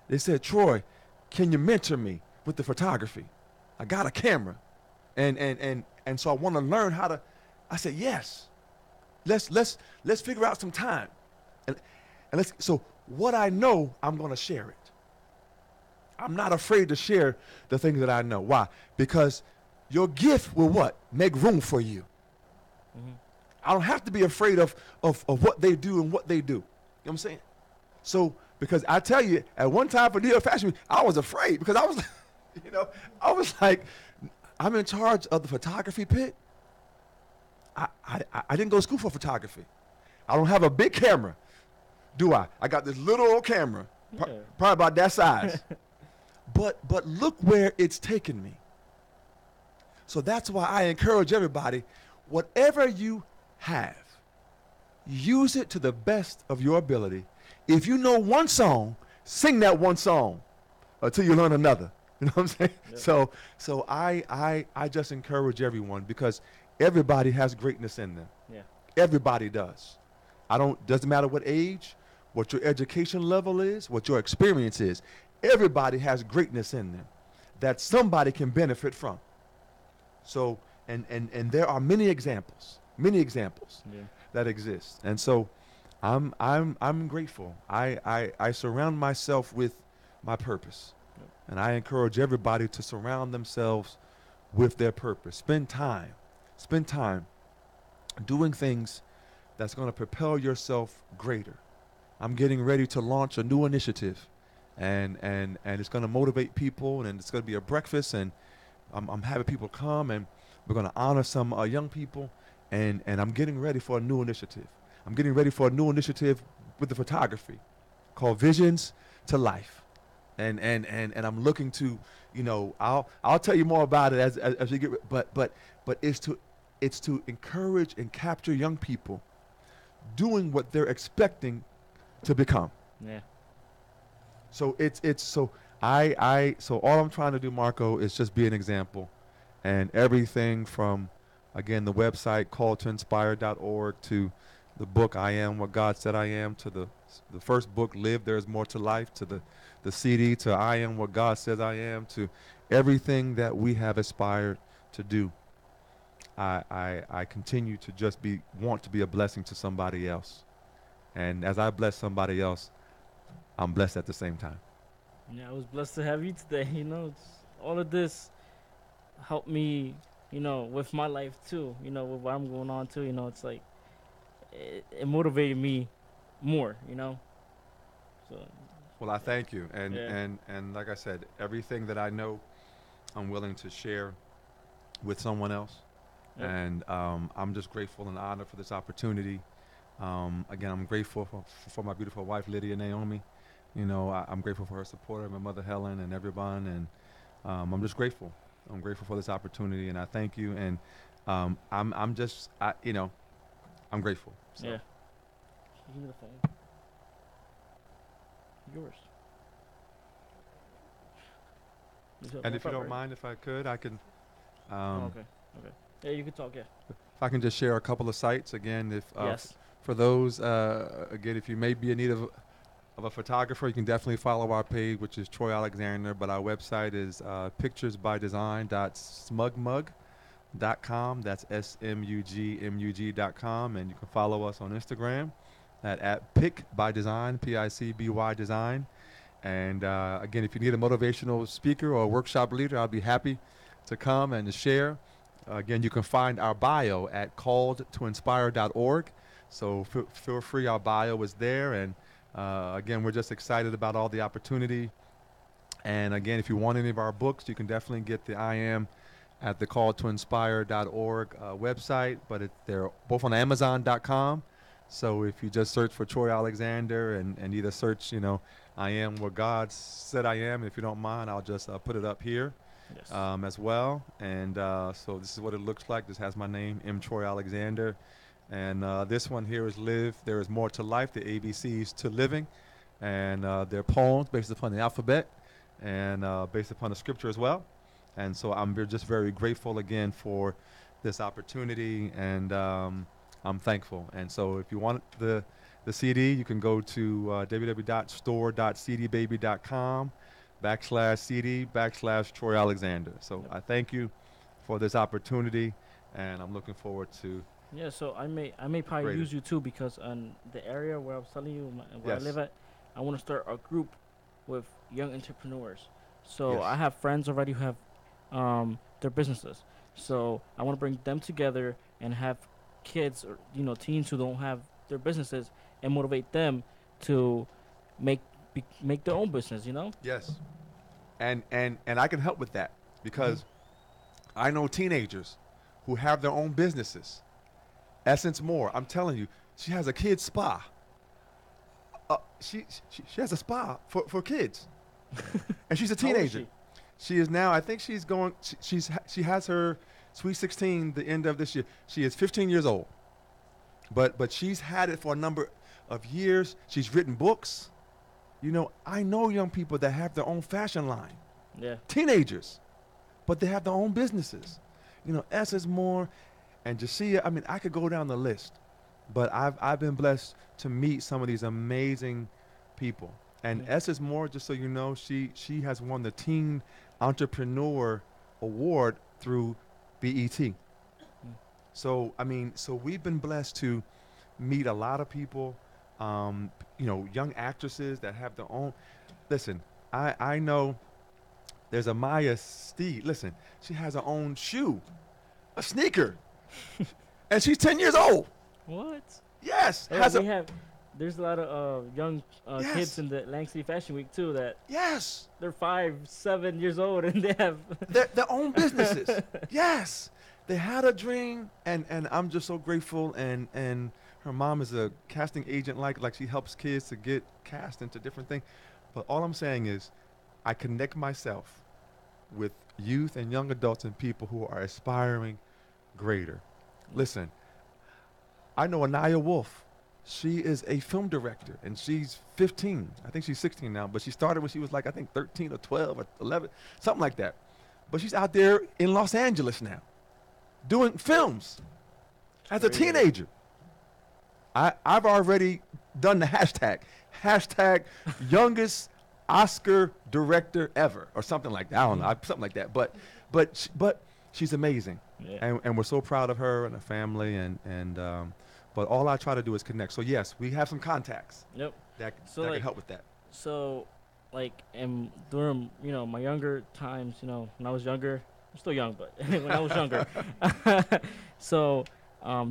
They said, Troy, can you mentor me with the photography? I got a camera. And so I want to learn how to. I said, yes. Let's figure out some time. And so what I know, I'm going to share it. I'm not afraid to share the things that I know. Why? Because your gift will what? Make room for you. I don't have to be afraid of what they do and what they do. You know what I'm saying? So, because I tell you, at one time for New York Fashion Week, I was afraid because I was, you know, I was like, I'm in charge of the photography pit. I didn't go to school for photography. I don't have a big camera, do I? I got this little old camera, probably about that size. But look where it's taken me. So that's why I encourage everybody, whatever you have, use it to the best of your ability. If you know one song, sing that one song until you learn another. You know what I'm saying? Yep. So I just encourage everyone, because everybody has greatness in them. Yeah. Everybody does. Doesn't matter what age, what your education level is, what your experience is. Everybody has greatness in them that somebody can benefit from. So, and there are many examples that exist. And so I'm grateful. I surround myself with my purpose. Yep. And I encourage everybody to surround themselves with their purpose. Spend time doing things that's going to propel yourself greater. I'm getting ready to launch a new initiative, and it's going to motivate people, and it's going to be a breakfast, and I'm having people come, and we're going to honor some young people, and I'm getting ready for a new initiative. I'm getting ready for a new initiative with the photography called Visions to Life. And I'm looking to, you know, I'll tell you more about it as we get, but it's to encourage and capture young people doing what they're expecting to become. Yeah. So so all I'm trying to do, Marco, is just be an example, and everything from, again, the website calltoinspire.org to the book I Am What God Said I Am, to the first book, Live There Is More to Life, to the CD, to I Am What God Says I Am, to everything that we have aspired to do. I continue to just want to be a blessing to somebody else. And as I bless somebody else, I'm blessed at the same time. Yeah, I was blessed to have you today. All of this helped me, with my life too. With what I'm going on too. It's like it motivated me more. So Well, I thank you. And, Yeah. and like I said, everything that I know, I'm willing to share with someone else. Yep. And I'm just grateful and honored for this opportunity. Again, I'm grateful for my beautiful wife, Lydia Naomi. I'm grateful for her support, my mother, Helen, and everyone. And I'm just grateful. I'm grateful for this opportunity, and I thank you. And I'm just, I'm grateful. So. Yeah. Give me the phone. Yours. And if you don't mind, if I could, I can. Okay. Yeah, you can talk. Yeah. If I can just share a couple of sites again, if Yes. for those again, if you may be in need of a photographer, you can definitely follow our page, which is Troy Alexander. But our website is picturesbydesign.smugmug.com. That's smugmug.com, and you can follow us on Instagram at pic-by-design, PICBY design. And again, if you need a motivational speaker or a workshop leader, I'll be happy to come and to share. Again, you can find our bio at calledtoinspire.org. So feel free, our bio is there. And again, we're just excited about all the opportunity. And again, if you want any of our books, you can definitely get the I Am at the calledtoinspire.org website. But they're both on Amazon.com. So if you just search for Troy Alexander and either search, I Am What God Said I Am. If you don't mind, I'll just put it up here. Yes. As well. And so this is what it looks like. This has my name, M. Troy Alexander. And this one here is Live There Is More to Life, the ABCs to Living. And they're poems based upon the alphabet and based upon the scripture as well. And so I'm just very grateful again for this opportunity, and I'm thankful. And so if you want the CD, you can go to www.store.cdbaby.com/CD/Troy Alexander. So Yep. I thank you for this opportunity, and I'm looking forward to. Yeah, so I may probably Great. use you too, because on the area where I was telling you where Yes. I live at, I want to start a group with young entrepreneurs. So Yes. I have friends already who have their businesses. So I want to bring them together and have kids or teens who don't have their businesses and motivate them to make their own business. Yes. And I can help with that because I know teenagers who have their own businesses. Essence Moore, I'm telling you, she has a kids spa. She has a spa for kids, and she's a How old is teenager. She is now. I think she's going. She has her Sweet 16 the end of this year. She is 15 years old, but she's had it for a number of years. She's written books. I know young people that have their own fashion line. Yeah. Teenagers, but they have their own businesses. Essence Moore and Jasiah. I mean, I could go down the list, but I've been blessed to meet some of these amazing people. And Essence Moore, just so you know, she has won the Teen Entrepreneur Award through BET. So we've been blessed to meet a lot of people, young actresses that have their own. Listen, I know there's a Maya Steed. Listen, she has her own shoe, a sneaker, and she's 10 years old. What? Yes, There's a lot of young Yes. kids in the Atlantic City Fashion Week too that yes. they're 5, 7 years old and they have their own businesses. Yes, they had a dream, and I'm just so grateful. And her mom is a casting agent, like she helps kids to get cast into different things. But all I'm saying is, I connect myself with youth and young adults and people who are aspiring greater. Listen, I know Anaya Wolf. She is a film director, and she's 15. I think she's 16 now, but she started when she was like, I think 13 or 12 or 11, something like that. But she's out there in Los Angeles now doing films as a Crazy. teenager. I've already done the hashtag youngest Oscar director ever, or something like that. I don't know, something like that. But she's amazing, Yeah. and we're so proud of her and her family, but all I try to do is connect. So yes, we have some contacts Yep. that So that like can help with that. so like and during my younger times, when I was younger, I'm still young, but when I was younger, so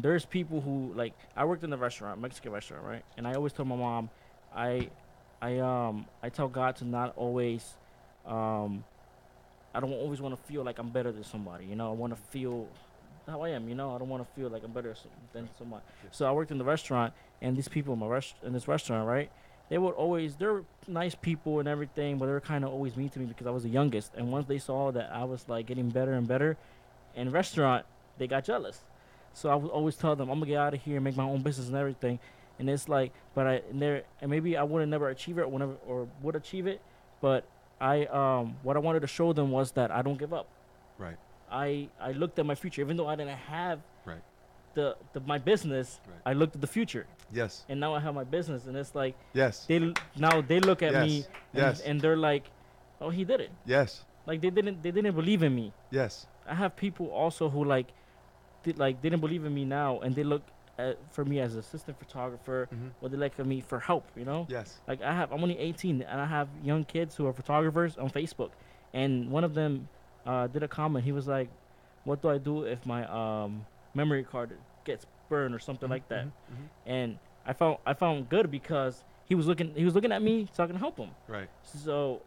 there's people who like I worked in a restaurant, Mexican restaurant, right? And I always tell my mom, I I tell God to not always um I don't always want to feel like I'm better than somebody. I want to feel how I am. I don't want to feel like I'm better than somebody. Yes. So I worked in the restaurant, and these people in this restaurant, right? They're nice people and everything, but they were kind of always mean to me because I was the youngest. And once they saw that I was like getting better and better in restaurant, they got jealous. So I would always tell them, I'm gonna get out of here and make my own business and everything. And it's like, but and maybe I would have never achieve it or would achieve it, but what I wanted to show them was that I don't give up. Right. I looked at my future, even though I didn't have Right. my business. Right. I looked at the future, Yes. and now I have my business, and it's like Yes. now they look at Yes. me, Yes. and they're like, oh, he did it. Yes. Like they didn't believe in me. Yes. I have people also who didn't believe in me now, and they look for me as assistant photographer, or they look at me for help. Yes. Like I'm only 18, and I have young kids who are photographers on Facebook, and one of them did a comment. He was like, "What do I do if my memory card gets burned or something like that?" And I found good because he was looking at me so I can help him. Right. So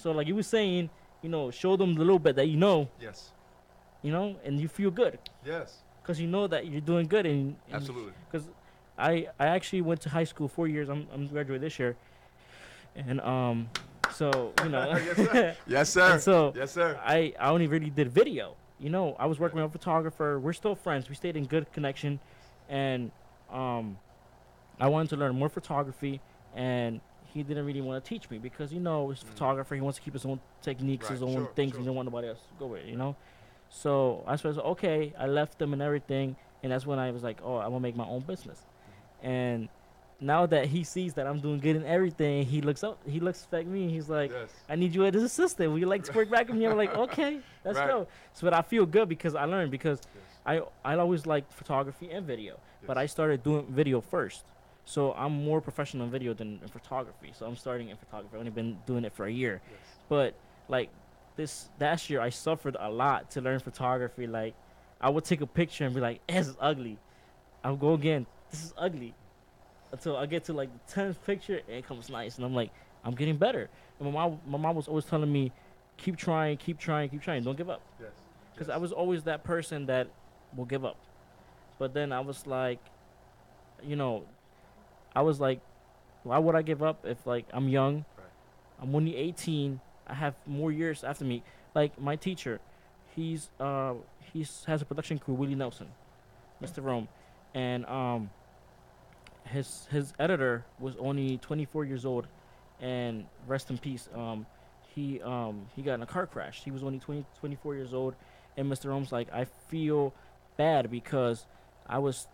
like he was saying, show them the little bit that Yes. and you feel good Yes. because you know that you're doing good and Absolutely. because I actually went to high school 4 years. I'm graduating this year, and so Yes, sir. Yes, sir. And so yes, sir. I only really did video. I was working with a photographer. We're still friends. We stayed in good connection, and I wanted to learn more photography, and he didn't really want to teach me because he's a photographer. He wants to keep his own techniques, Right, his own sure, things. sure. He don't want nobody else to go with it. So I said, okay. I left them and everything, and that's when I was like, oh, I'm gonna make my own business. And now that he sees that I'm doing good in everything, he looks at me, and he's like, Yes. I need you as an assistant. Will you like to work back with me? I'm like, okay, let's Right. go. So but I feel good because I learned because I always liked photography and video, but I started doing video first. So I'm more professional in video than in photography. So I'm starting in photography. I've only been doing it for a year. Yes. But like this last year I suffered a lot to learn photography. Like I would take a picture and be like, this is ugly. I'll go again, this is ugly. Until I get to like the 10th picture and it comes nice. And I'm like, I'm getting better. And my mom was always telling me, keep trying, don't give up. Yes. Because I was always that person that will give up. But then I was like, why would I give up if like I'm young? Right. I'm only 18. I have more years after me. Like my teacher, he's has a production crew, Willie Nelson, Mr. Rome, and his editor was only 24 years old, and rest in peace. He got in a car crash. He was only 24 years old, and Mr. Rome's like, I feel bad because I was,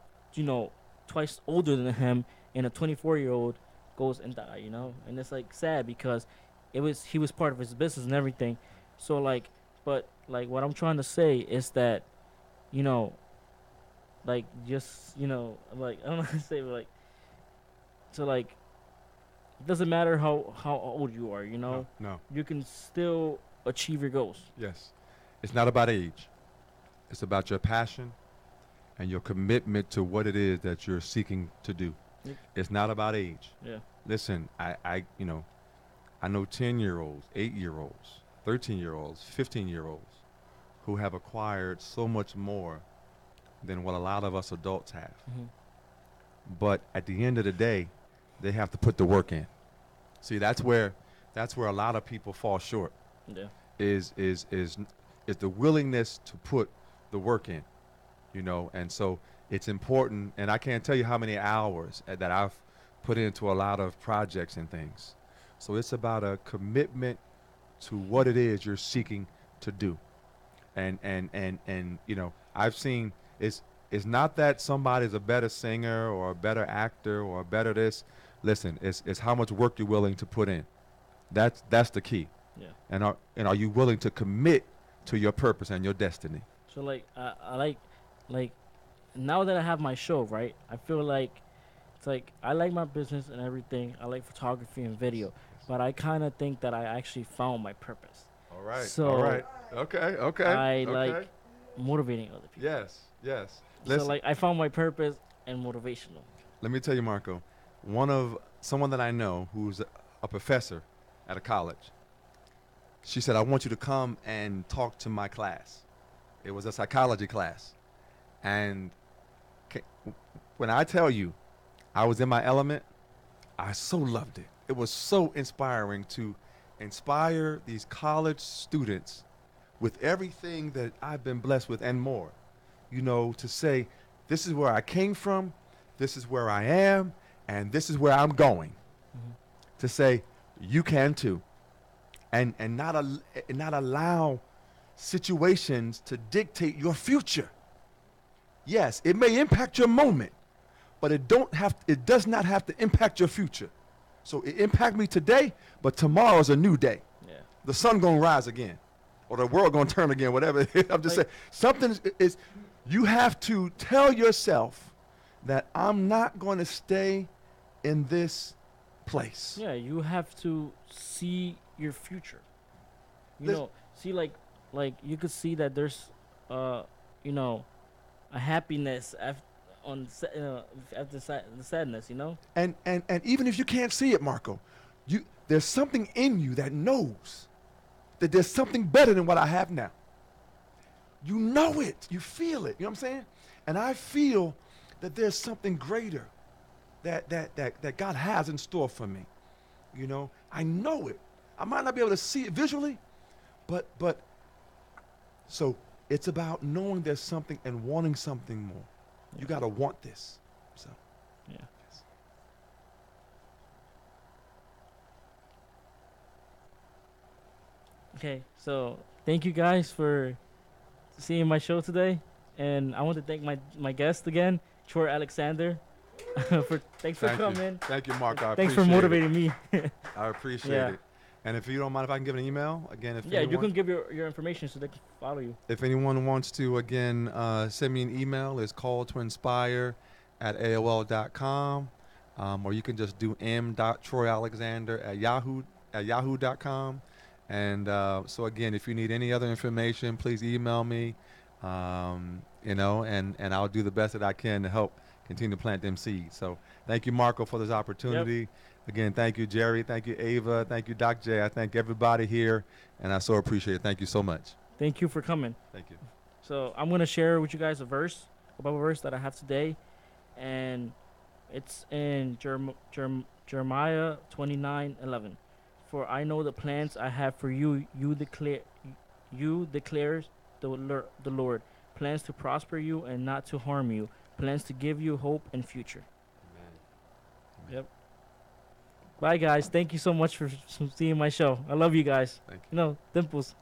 twice older than him, and a 24-year-old goes and die, and it's like sad because he was part of his business and everything. So like, but like what I'm trying to say is that, like just like I don't know how to say, but like, so like, it doesn't matter how old you are, No. you can still achieve your goals. Yes. It's not about age. It's about your passion and your commitment to what it is that you're seeking to do. Yep. It's not about age. Yeah. Listen, I know 10-year-olds, 8-year-olds, 13-year-olds, 15-year-olds who have acquired so much more than what a lot of us adults have. Mm-hmm. But at the end of the day, they have to put the work in. See, that's where a lot of people fall short. Yeah. Is the willingness to put the work in, and so it's important. And I can't tell you how many hours that I've put into a lot of projects and things. So it's about a commitment to what it is you're seeking to do, and I've seen It's not that somebody's a better singer or a better actor or a better this. Listen, it's how much work you're willing to put in. That's the key. Yeah. And are you willing to commit to your purpose and your destiny? So like I like now that I have my show, right? I feel like it's like I like my business and everything. I like photography and video, but I kind of think that I actually found my purpose. All right. So all right. Okay. I okay. like motivating other people. Yes. So Listen, like I found my purpose and motivational. let me tell you, Marco. Someone that I know who's a professor at a college. She said, "I want you to come and talk to my class." It was a psychology class, and when I tell you, I was in my element. I so loved it. It was so inspiring to inspire these college students with everything that I've been blessed with and more. You know, to say, this is where I came from, this is where I am, and this is where I'm going. Mm-hmm. To say, you can too. And not allow situations to dictate your future. Yes, it may impact your moment, but it does not have to impact your future. So it impact me today, but tomorrow is a new day. Yeah. The sun gonna rise again, or the world gonna turn again, whatever. I'm just saying, something is. You have to tell yourself that I'm not going to stay in this place. Yeah, you have to see your future. You This- know, see like you could see that there's you know, a happiness after the sadness, you know? And even if you can't see it, Marco, there's something in you that knows that there's something better than what I have now. You know it. You feel it. You know what I'm saying? And I feel that there's something greater that God has in store for me. You know, I know it. I might not be able to see it visually, but so it's about knowing there's something and wanting something more. You got to want this. So, Yeah. yes. Okay, so thank you guys for seeing my show today, and I want to thank my guest again, Troy Alexander, thanks for Thank you. coming. Thank you, Marco. I Thanks for appreciate motivating me. it. I appreciate Yeah. it. And if you don't mind if I can give an email, again, if Yeah, you anyone, can give your information so they can follow you. if anyone wants to, again, send me an email, it's calltoinspire@aol.com, or you can just do m.troyalexander@yahoo.com. And so, again, if you need any other information, please email me, you know, and I'll do the best that I can to help continue to plant them seeds. So thank you, Marco, for this opportunity. Again, thank you, Jerry. Thank you, Ava. Thank you, Doc J. I thank everybody here, and I so appreciate it. Thank you so much. Thank you for coming. Thank you. So I'm gonna share with you guys a Bible verse that I have today, and it's in Jeremiah 29:11. For I know the plans I have for you, you declares the Lord, plans to prosper you and not to harm you, plans to give you hope and future. Amen. Yep. Bye, guys. Thank you so much for seeing my show. I love you guys. Thank you. You know, dimples.